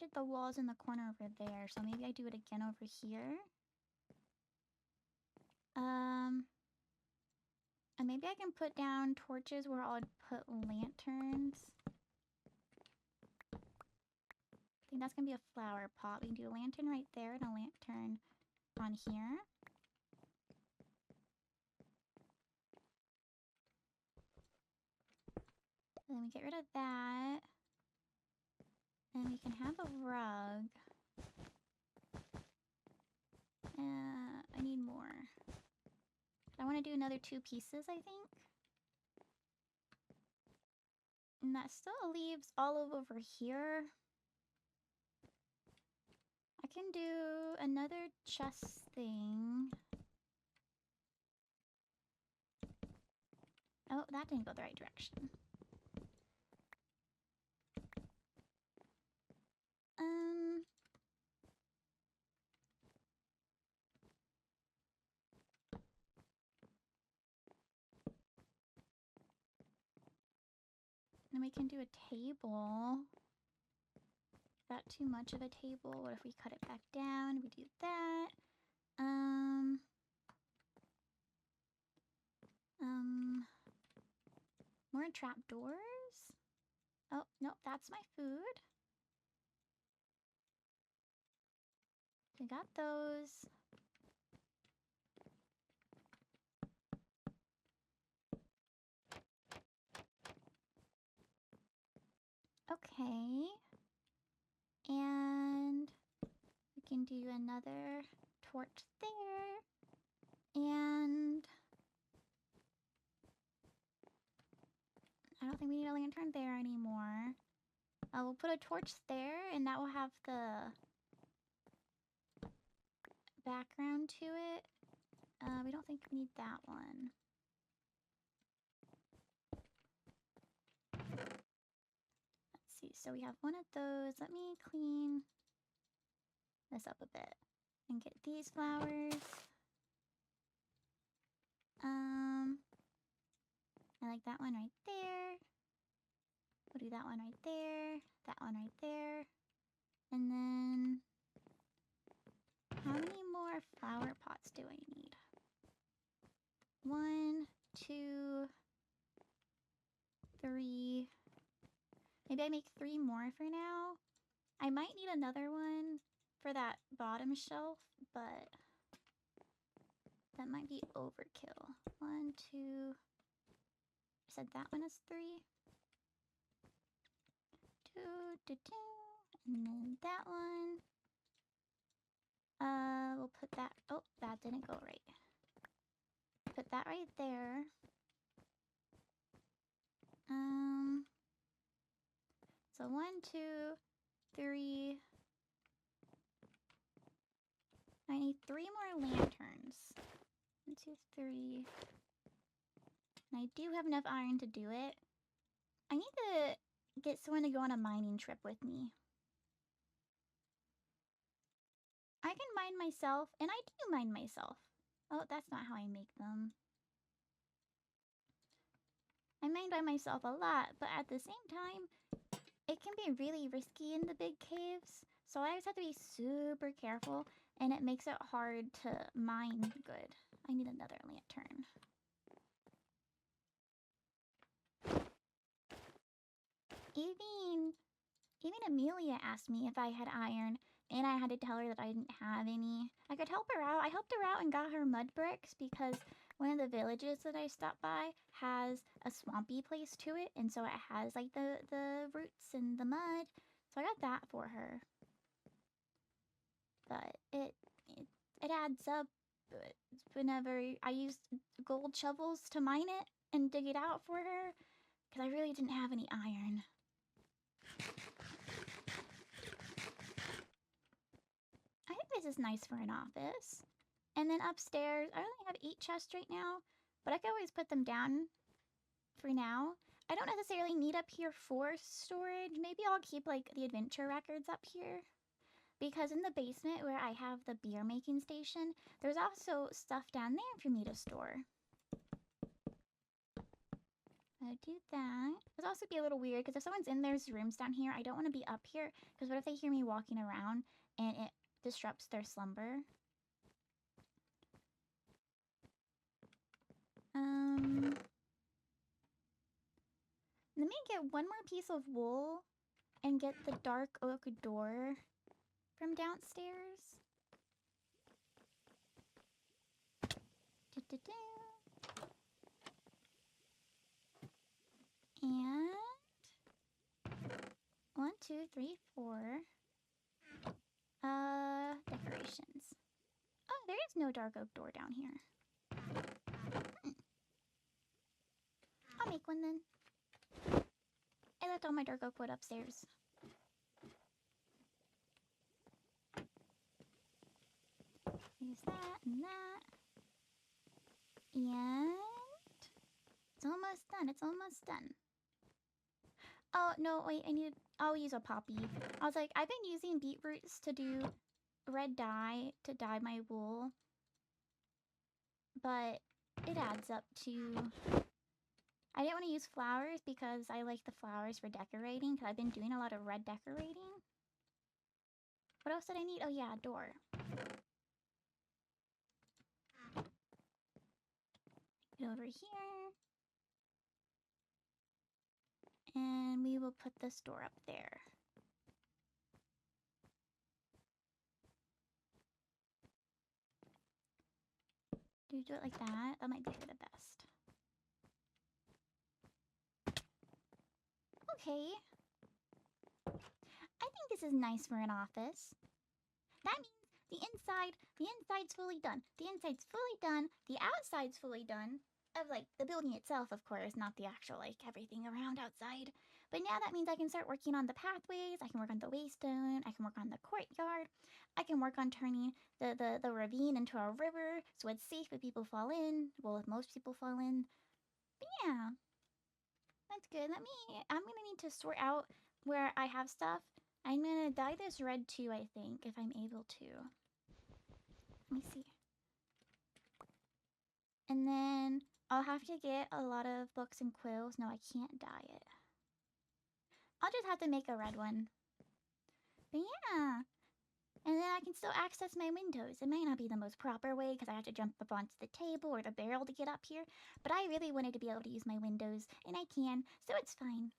I did the walls in the corner over there, so maybe I do it again over here. And maybe I can put down torches where I'll put lanterns. I think that's gonna be a flower pot. We can do a lantern right there and a lantern on here. Then we get rid of that. And we can have a rug. I need more. I want to do another 2 pieces, I think. And that still leaves olive over here. I can do another chest thing. Oh, that didn't go the right direction. Then we can do a table. Got too much of a table. What if we cut it back down? We do that. More trapdoors? Oh, no, that's my food. We got those. Okay. And we can do another torch there. And I don't think we need a lantern there anymore. We'll put a torch there, and that will have the background to it. We don't think we need that one. Let's see, so we have one of those. Let me clean this up a bit and get these flowers. I like that one right there. We'll do that one right there, that one right there. And then, how many more flower pots do I need? 1, 2, 3. Maybe I make 3 more for now. I might need another one for that bottom shelf, but that might be overkill. 1, 2. I said that one is 3. 2, 2, 2. And then that one. We'll put that. Oh, that didn't go right. Put that right there. So 1, 2, 3. I need 3 more lanterns. 1, 2, 3. And I do have enough iron to do it. I need to get someone to go on a mining trip with me. I can mine myself, and I do mine myself. Oh, that's not how I make them. I mine by myself a lot, but at the same time, it can be really risky in the big caves. So I always have to be super careful, and it makes it hard to mine good. I need another lantern. Even Amelia asked me if I had iron, and I had to tell her that I didn't have any. I could help her out. I helped her out and got her mud bricks because one of the villages that I stopped by has a swampy place to it, and so it has like the roots and the mud. So I got that for her. But it adds up whenever I used gold shovels to mine it and dig it out for her, because I really didn't have any iron. I think this is nice for an office. And then upstairs, I only have 8 chests right now, but I can always put them down for now. I don't necessarily need up here for storage. Maybe I'll keep like the adventure records up here. Because in the basement where I have the beer making station, there's also stuff down there for me to store. I'll do that. It'll also be a little weird because if someone's in there's rooms down here, I don't want to be up here because what if they hear me walking around and it disrupts their slumber? Let me get one more piece of wool and get the dark oak door from downstairs. Do-do-do. And 1, 2, 3, 4. Decorations. Oh, there is no dark oak door down here. I'll make one then. I left all my dark oak wood upstairs. Use that and that. And it's almost done. It's almost done. Oh, no, wait, I'll use a poppy. I was like, I've been using beetroots to do red dye to dye my wool. But it adds up to... I didn't want to use flowers because I like the flowers for decorating because I've been doing a lot of red decorating. What else did I need? Oh yeah, a door. Get over here. And we will put this door up there. Do you do it like that? That might be for the best. Okay. I think this is nice for an office. That means the inside's fully done. The inside's fully done. The outside's fully done. Of like the building itself, of course, not the actual like everything around outside. But now that means I can start working on the pathways. I can work on the waystone. I can work on the courtyard. I can work on turning the ravine into a river so it's safe if people fall in. Well, if most people fall in. But yeah, that's good. I'm gonna need to sort out where I have stuff. I'm gonna dye this red too, I think, if I'm able to. Let me see. And then I'll have to get a lot of books and quills. No, I can't dye it. I'll just have to make a red one. But yeah. And then I can still access my windows. It might not be the most proper way because I have to jump up onto the table or the barrel to get up here. But I really wanted to be able to use my windows, and I can, so it's fine.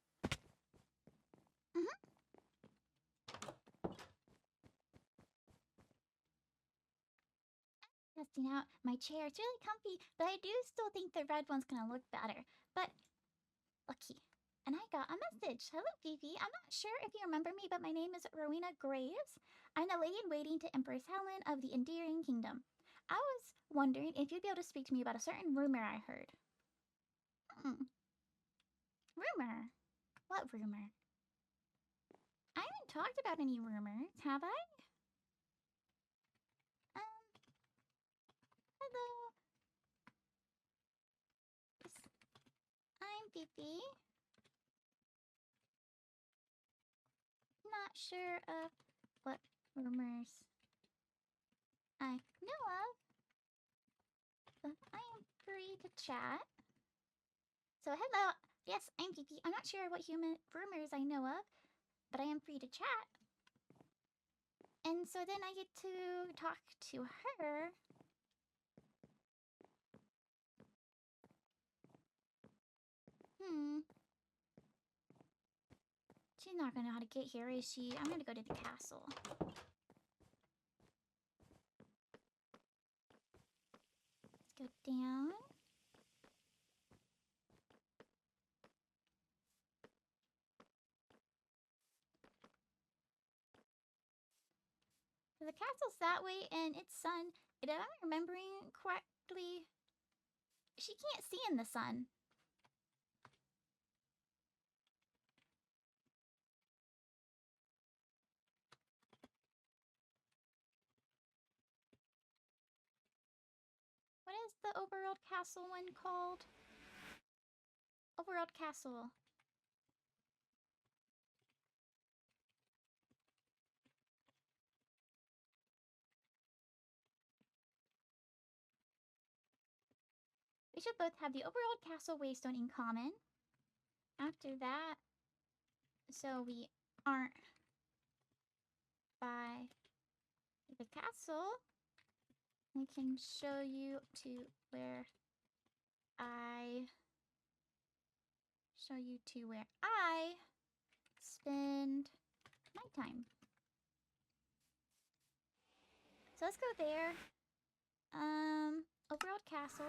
Testing out my chair. It's really comfy, but I do still think the red one's gonna look better. But, lucky. And I got a message. Hello, Fifi. I'm not sure if you remember me, but my name is Rowena Graves. I'm the lady-in-waiting to Empress Helen of the Endearing Kingdom. I was wondering if you'd be able to speak to me about a certain rumor I heard. Rumor? What rumor? I haven't talked about any rumors, have I? Hello. I'm Fifi. Not sure of what rumors I know of, but I am free to chat. So hello, yes, I'm Fifi. I'm not sure what human rumors I know of, but I am free to chat. And so then I get to talk to her. She's not gonna know how to get here, is she? I'm gonna go to the castle. Let's go down. So the castle's that way, and it's sun. If I'm remembering correctly, she can't see in the sun. What is the overworld castle one called? Overworld castle. We should both have the overworld castle waystone in common. After that, so we aren't by the castle, I can show you to where I show you to where I spend my time. So let's go there. Overworld Castle.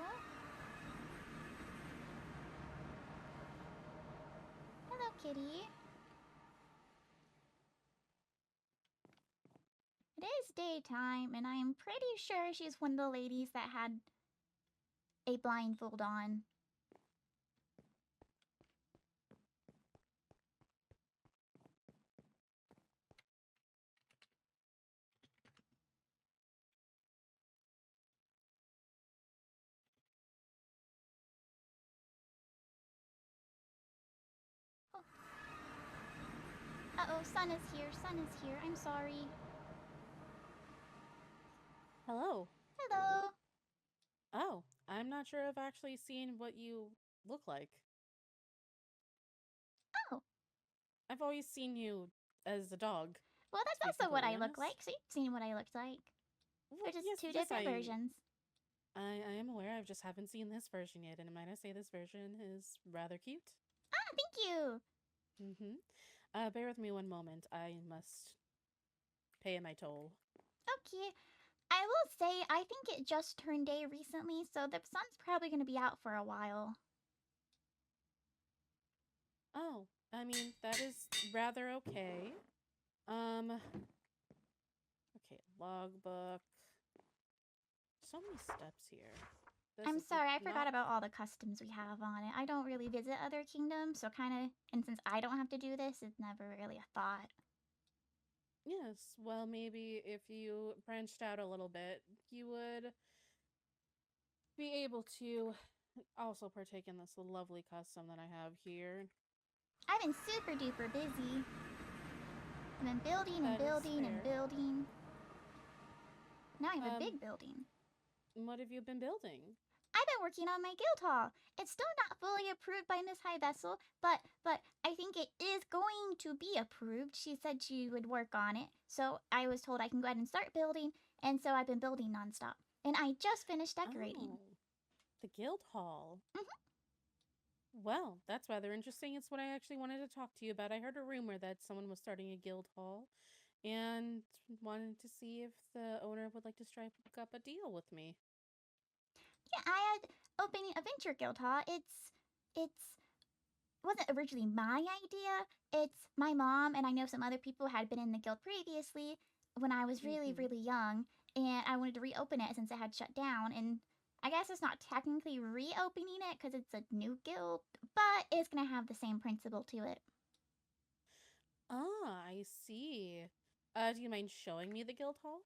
Hello, kitty. It is daytime, and I am pretty sure she's one of the ladies that had a blindfold on. Oh. Uh-oh, Sun is here. Sun is here. I'm sorry. Hello. Hello. Oh, I'm not sure I've actually seen what you look like. Oh. I've always seen you as a dog. Well, to be that's also what I completely look honest. like, so you've seen what I looked like. Well, They're just yes, two yes, different versions. I am aware. I just haven't seen this version yet, and might I say this version is rather cute. Ah, thank you. Bear with me one moment. I must pay my toll. Okay. I will say, I think it just turned day recently, so the sun's probably going to be out for a while. Oh, I mean, that is rather okay. Okay, logbook. So many steps here. This I'm is sorry, I not- forgot about all the customs we have on it. I don't really visit other kingdoms, so and since I don't have to do this, it's never really a thought. Yes, well, maybe if you branched out a little bit, you would be able to also partake in this lovely custom that I have here. I've been super duper busy. I've been building and That is building and fair. building. Now I have a Um, big building. What have you been building? I've been working on my guild hall. It's still not fully approved by Miss High Vessel, but I think it is going to be approved. She said she would work on it, so I was told I can go ahead and start building, and so I've been building nonstop. And I just finished decorating. Oh, the guild hall. Mhm. Well, that's rather interesting. It's what I actually wanted to talk to you about. I heard a rumor that someone was starting a guild hall and wanted to see if the owner would like to strike up a deal with me. Yeah, I had opening a venture guild hall. It's wasn't originally my idea. It's my mom and I know some other people had been in the guild previously when I was really, Mhm. really young, and I wanted to reopen it since it had shut down. And I guess it's not technically reopening it because it's a new guild, but it's gonna have the same principle to it. Ah, I see. Do you mind showing me the guild hall?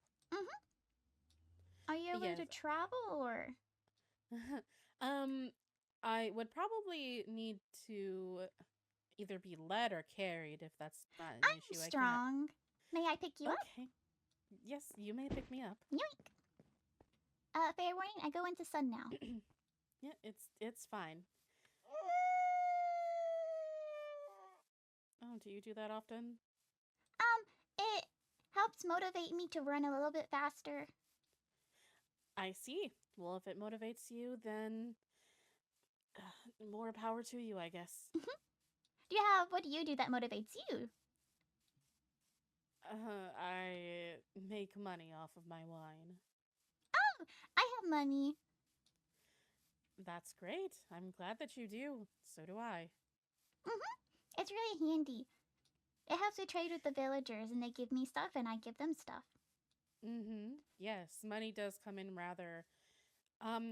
Are you able to Yes. travel or? um, I would probably need to either be led or carried if that's not an I'm issue. strong. May I pick you up? Okay. Yes, you may pick me up. Yoink. Fair warning, I go into sun now. Yeah, it's fine. Oh, do you do that often? It helps motivate me to run a little bit faster. I see. Well, if it motivates you, then more power to you, I guess. What do you do that motivates you? I make money off of my wine. Oh, I have money. That's great. I'm glad that you do. So do I. It's really handy. It helps me trade with the villagers and they give me stuff and I give them stuff. Yes, money does come in rather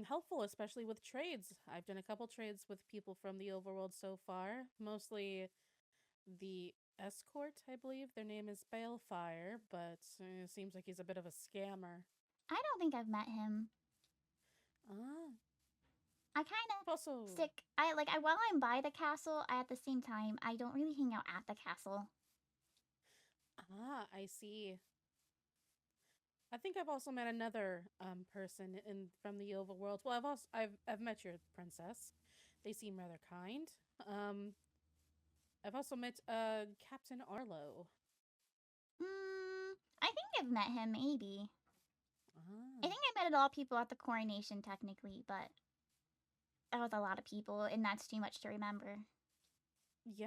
helpful, especially with trades. I've done a couple trades with people from the overworld so far, mostly the escort, I believe. Their name is Balefire, but it seems like he's a bit of a scammer. I don't think I've met him. Ah, I kind of also, stick. While I'm by the castle, at the same time, I don't really hang out at the castle. I see. I think I've also met another person in from the overworld. Well, I've met your princess. They seem rather kind. I've also met Captain Arlo. I think I've met him, maybe. I Ah. think I met all people at the coronation, technically, but that was a lot of people, and that's too much to remember. Yeah.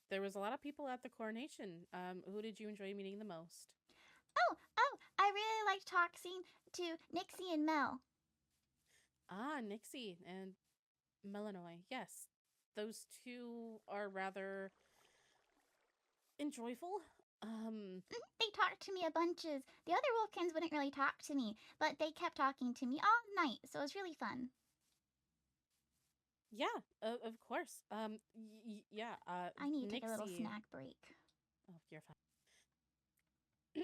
There was a lot of people at the coronation. Who did you enjoy meeting the most? Oh, I really liked talking to Nixie and Mel. Ah, Nixie and Melanoy. Yes. Those two are rather enjoyable. They talked to me a bunches. The other wolfkins wouldn't really talk to me, but they kept talking to me all night, so it was really fun. Yeah, of course. Yeah, I need to take a little Nixie. snack break. Oh, you're fine.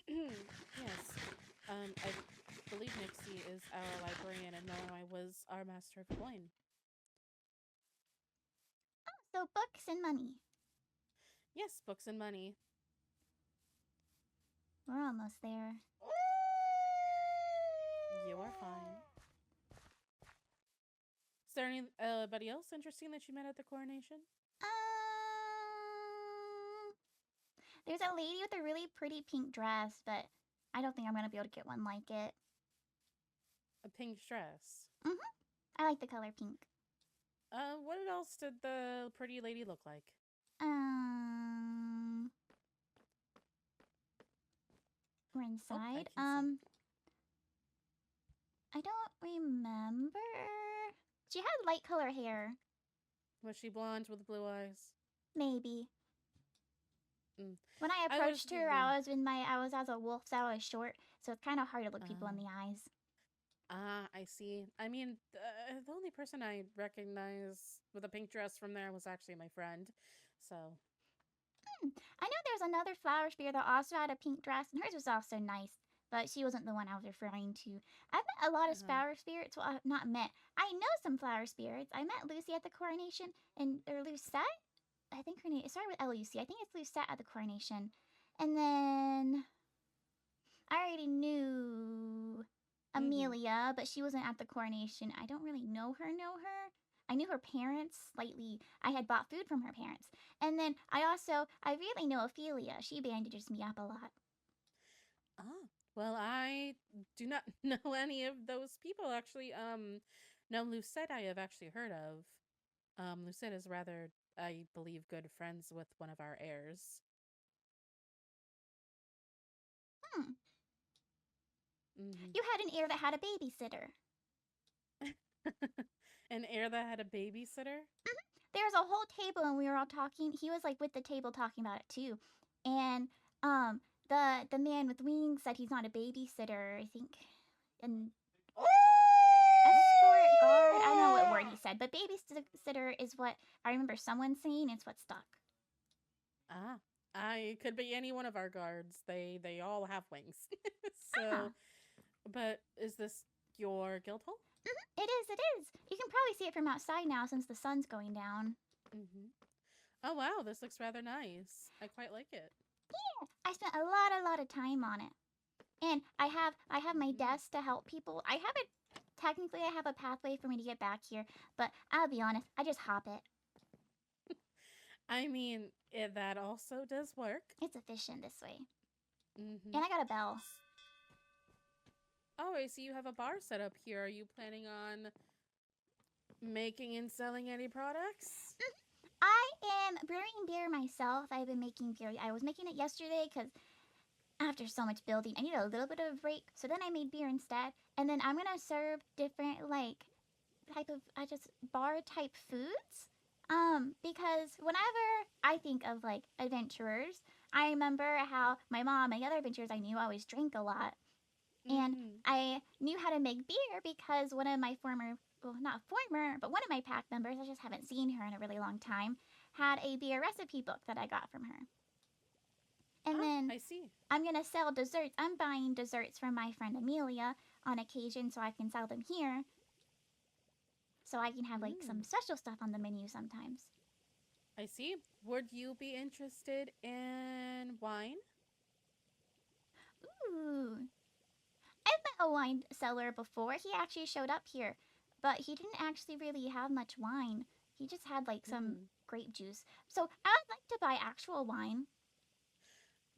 Yes. I believe Nixie is our librarian and Melanoy was our master of coin. So books and money. Yes, books and money. We're almost there. You are fine. Is there anybody else interesting that you met at the coronation? There's a lady with a really pretty pink dress, but I don't think I'm gonna be able to get one like it. A pink dress. I like the color pink. What else did the pretty lady look like? We're inside. can I don't remember. She had light color hair, Was she blonde with blue eyes? maybe. Mm. When I I was approached her, thinking- I was as a wolf, so I was short, so it's kind of hard to look people in the eyes. Ah, I see. I mean, the only person I recognize with a pink dress from there was actually my friend. So, I know there's another flower spirit that also had a pink dress, and hers was also nice, but she wasn't the one I was referring to. I've met a lot of flower spirits. Well, not met. I know some flower spirits. I met Lucy at the coronation, or Lucette? I think her name, it started with L-U-C. I think it's Lucette at the coronation. And then I already knew Amelia, but she wasn't at the coronation. I don't really know her. I knew her parents slightly. I had bought food from her parents. And then I really know Ophelia. She bandages me up a lot. well, I do not know any of those people actually. No, Lucette I have actually heard of. Lucette is rather, I believe, good friends with one of our heirs. You had an heir that had a babysitter. An heir that had a babysitter? There was a whole table and we were all talking. He was like with the table talking about it too. And the man with wings said he's not a babysitter, I think. And escort, guard, I don't know what word he said, but babysitter is what I remember someone saying. It's what stuck. Ah, I could be any one of our guards. They all have wings. So, but is this your guild hall? It is. You can probably see it from outside now since the sun's going down. Oh wow, this looks rather nice. I quite like it. Yeah, I spent a lot of time on it. And I have my desk to help people. I have a pathway for me to get back here, but I'll be honest, I just hop it. I mean, that also does work. It's efficient this way. And I got a bell. Oh, I see you have a bar set up here. Are you planning on making and selling any products? I am brewing beer myself. I've been making beer. I was making it yesterday because after so much building, I needed a little bit of a break. So then I made beer instead. And then I'm going to serve different, bar type foods. Because whenever I think of, adventurers, I remember how my mom and the other adventurers I knew always drank a lot. And I knew how to make beer because one of my one of my pack members, I just haven't seen her in a really long time, had a beer recipe book that I got from her. And then I see. I'm going to sell desserts. I'm buying desserts from my friend Amelia on occasion so I can sell them here. So I can have some special stuff on the menu sometimes. I see. Would you be interested in wine? Ooh. I've met a wine seller before. He actually showed up here, but he didn't actually really have much wine. He just had some grape juice. So I would like to buy actual wine.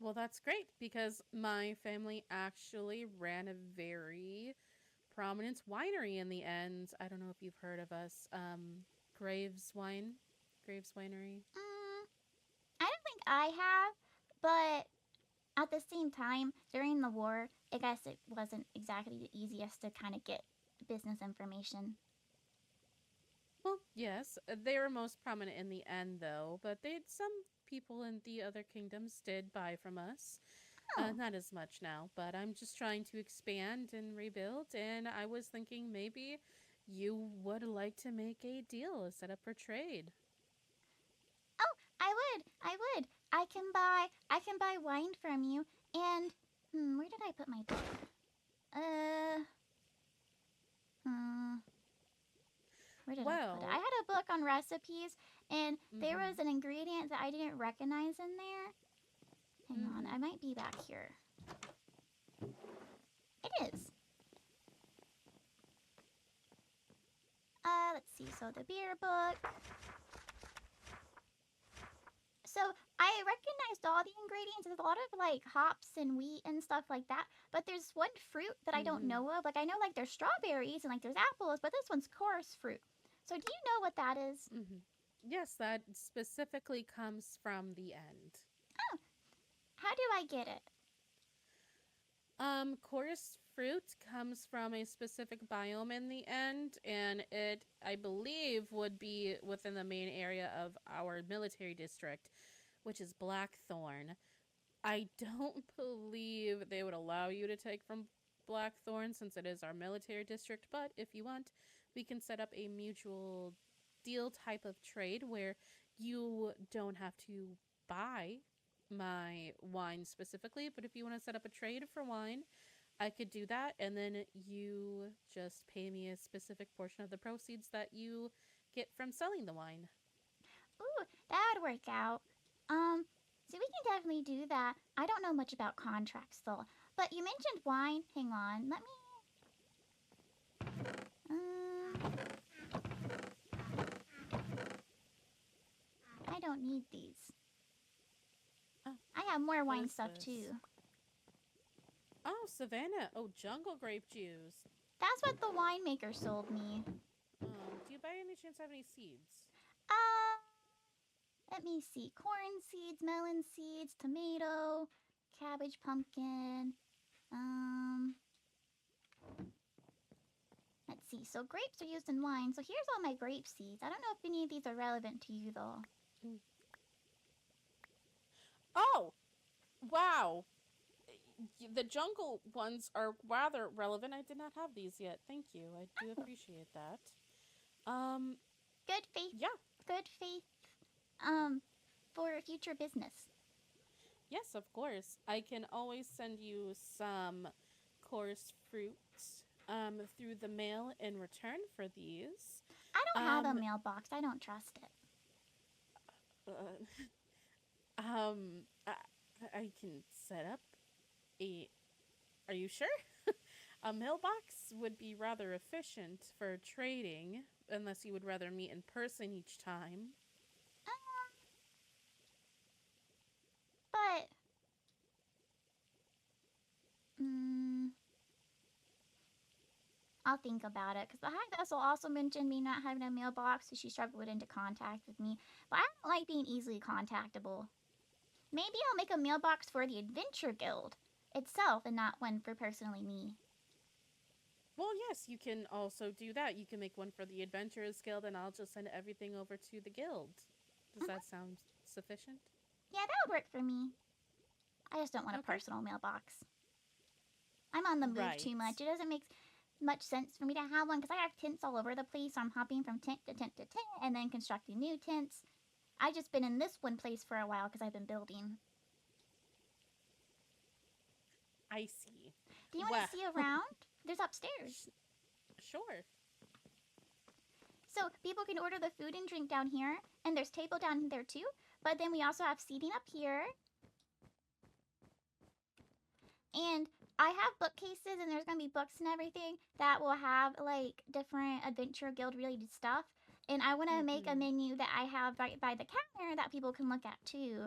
Well, that's great because my family actually ran a very prominent winery in the end. I don't know if you've heard of us. Graves Winery. I don't think I have, but at the same time, during the war, I guess it wasn't exactly the easiest to kind of get business information. Well, yes, they were most prominent in the end, though, but some people in the other kingdoms did buy from us. Oh. Not as much now, but I'm just trying to expand and rebuild, and I was thinking maybe you would like to make a deal, set up for trade. Oh, I would. I can buy wine from you. And where did I put my book? Where did I put it? I had a book on recipes, and there was an ingredient that I didn't recognize in there. Hang on, I might be back here. It is. Let's see. So the beer book. So I recognized all the ingredients. There's a lot of like hops and wheat and stuff like that. But there's one fruit that I don't know of. Like I know like there's strawberries and like there's apples, but this one's chorus fruit. So do you know what that is? Yes, that specifically comes from the end. Oh, how do I get it? Chorus fruit comes from a specific biome in the end, and it, I believe, would be within the main area of our military district, which is Blackthorn. I don't believe they would allow you to take from Blackthorn since it is our military district, but if you want, we can set up a mutual deal type of trade where you don't have to buy my wine specifically, but if you want to set up a trade for wine, I could do that, and then you just pay me a specific portion of the proceeds that you get from selling the wine. Ooh, that would work out. So we can definitely do that. I don't know much about contracts though, but you mentioned wine. Hang on, let me. I don't need these. Oh, I have more wine is stuff this? too. Oh, Savannah. Oh, jungle grape juice. That's what the winemaker sold me. Do you by any chance have any seeds? Let me see. Corn seeds, melon seeds, tomato, cabbage, pumpkin. Let's see. So grapes are used in wine. So here's all my grape seeds. I don't know if any of these are relevant to you though. Oh! Wow! The jungle ones are rather relevant. I did not have these yet. Thank you. I do appreciate that. Good faith. Yeah. Good faith. For future business. Yes, of course. I can always send you some coarse fruits through the mail in return for these. I don't have a mailbox. I don't trust it. I can set up a... Are you sure? A mailbox would be rather efficient for trading, unless you would rather meet in person each time. But... I'll think about it, because the high vessel also mentioned me not having a mailbox, so she struggled into contact with me. But I don't like being easily contactable. Maybe I'll make a mailbox for the Adventure Guild itself, and not one for personally me. Well, yes, you can also do that. You can make one for the Adventurers Guild, and I'll just send everything over to the guild. Does that sound sufficient? Yeah, that would work for me. I just don't want a personal mailbox. I'm on the move too much. It doesn't make much sense for me to have one, because I have tents all over the place, so I'm hopping from tent to tent to tent, and then constructing new tents. I've just been in this one place for a while, because I've been building. I see. Do you want to see around? There's upstairs. Sure. So people can order the food and drink down here, and there's table down there too. But then we also have seating up here. And I have bookcases, and there's going to be books and everything that will have like different Adventure Guild related stuff. And I want to make a menu that I have right by the counter that people can look at too.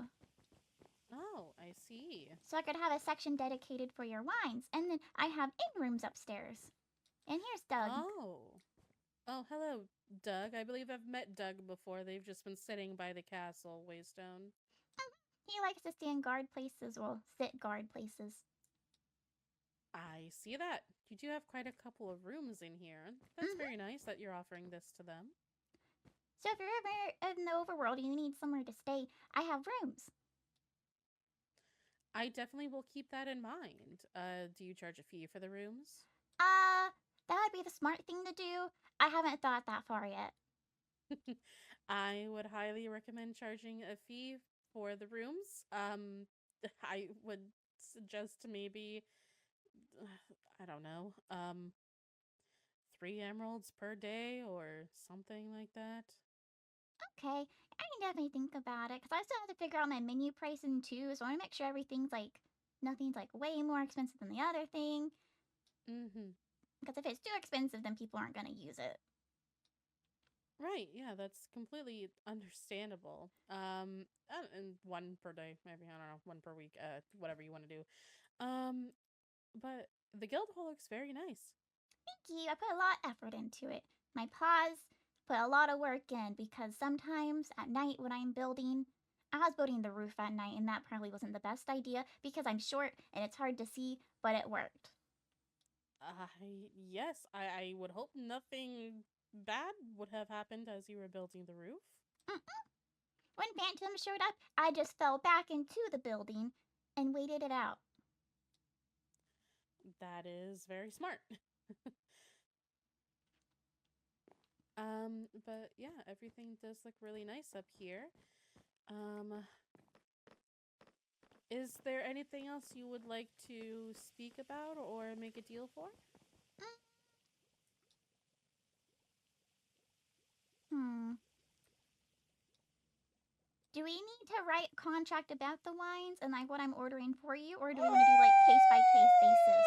Oh, I see. So I could have a section dedicated for your wines. And then I have inn rooms upstairs. And here's Doug. Oh, hello, Doug. I believe I've met Doug before. They've just been sitting by the castle, Waystone. He likes to stand guard places, well, sit guard places. I see that. You do have quite a couple of rooms in here. That's very nice that you're offering this to them. So if you're ever in the overworld and you need somewhere to stay, I have rooms. I definitely will keep that in mind. Do you charge a fee for the rooms? That would be the smart thing to do. I haven't thought that far yet. I would highly recommend charging a fee for the rooms. I would suggest maybe, I don't know, 3 emeralds per day or something like that. Okay, I can definitely think about it because I still have to figure out my menu pricing too. So I want to make sure nothing's like way more expensive than the other thing. Because if it's too expensive, then people aren't gonna use it. Right, yeah, that's completely understandable. And one per day, maybe, I don't know, one per week, whatever you want to do. But the guild hall looks very nice. Thank you. I put a lot of effort into it. My paws put a lot of work in because sometimes at night when I'm building, I was building the roof at night and that probably wasn't the best idea because I'm short and it's hard to see, but it worked. Yes, I would hope nothing bad would have happened as you were building the roof. When Phantom showed up, I just fell back into the building and waited it out. That is very smart. But yeah, everything does look really nice up here. Is there anything else you would like to speak about or make a deal for? Do we need to write a contract about the wines and like what I'm ordering for you, or do we want to do like case by case basis?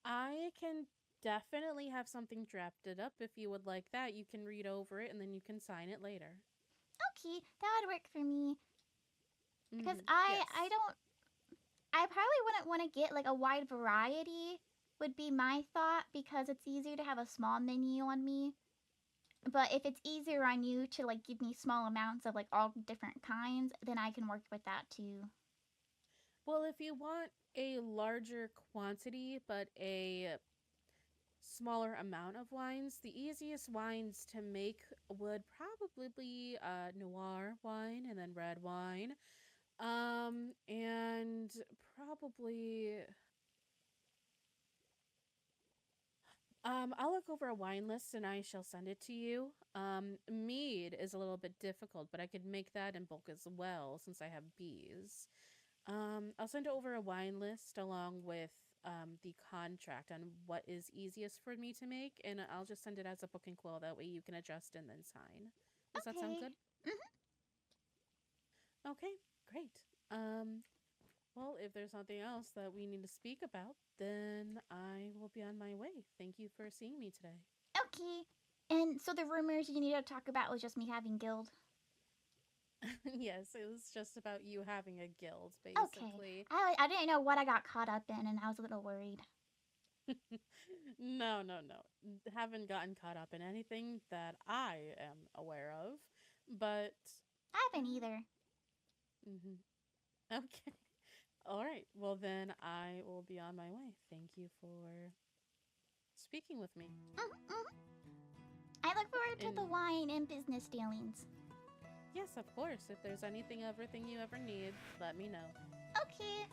I can definitely have something drafted up if you would like that. You can read over it and then you can sign it later. Okay, that would work for me. Because Yes. I probably wouldn't want to get like a wide variety, would be my thought, because it's easier to have a small menu on me. But if it's easier on you to like give me small amounts of like all different kinds, then I can work with that too. Well, if you want a larger quantity but a smaller amount of wines, the easiest wines to make would probably be noir wine and then red wine. And probably I'll look over a wine list and I shall send it to you. Mead is a little bit difficult, but I could make that in bulk as well since I have bees. I'll send over a wine list along with the contract on what is easiest for me to make, and I'll just send it as a book and quill. That way you can adjust and then sign. Does that sound good? Okay, great. Well, if there's nothing else that we need to speak about, then I will be on my way. Thank you for seeing me today. Okay. And so the rumors you need to talk about was just me having guild? Yes, it was just about you having a guild, basically. Okay. I didn't know what I got caught up in, and I was a little worried. No. Haven't gotten caught up in anything that I am aware of, but... I haven't either. Okay. All right. Well, then I will be on my way. Thank you for speaking with me. I look forward to the wine and business dealings. Yes, of course. If there's everything you ever need, let me know. Okay.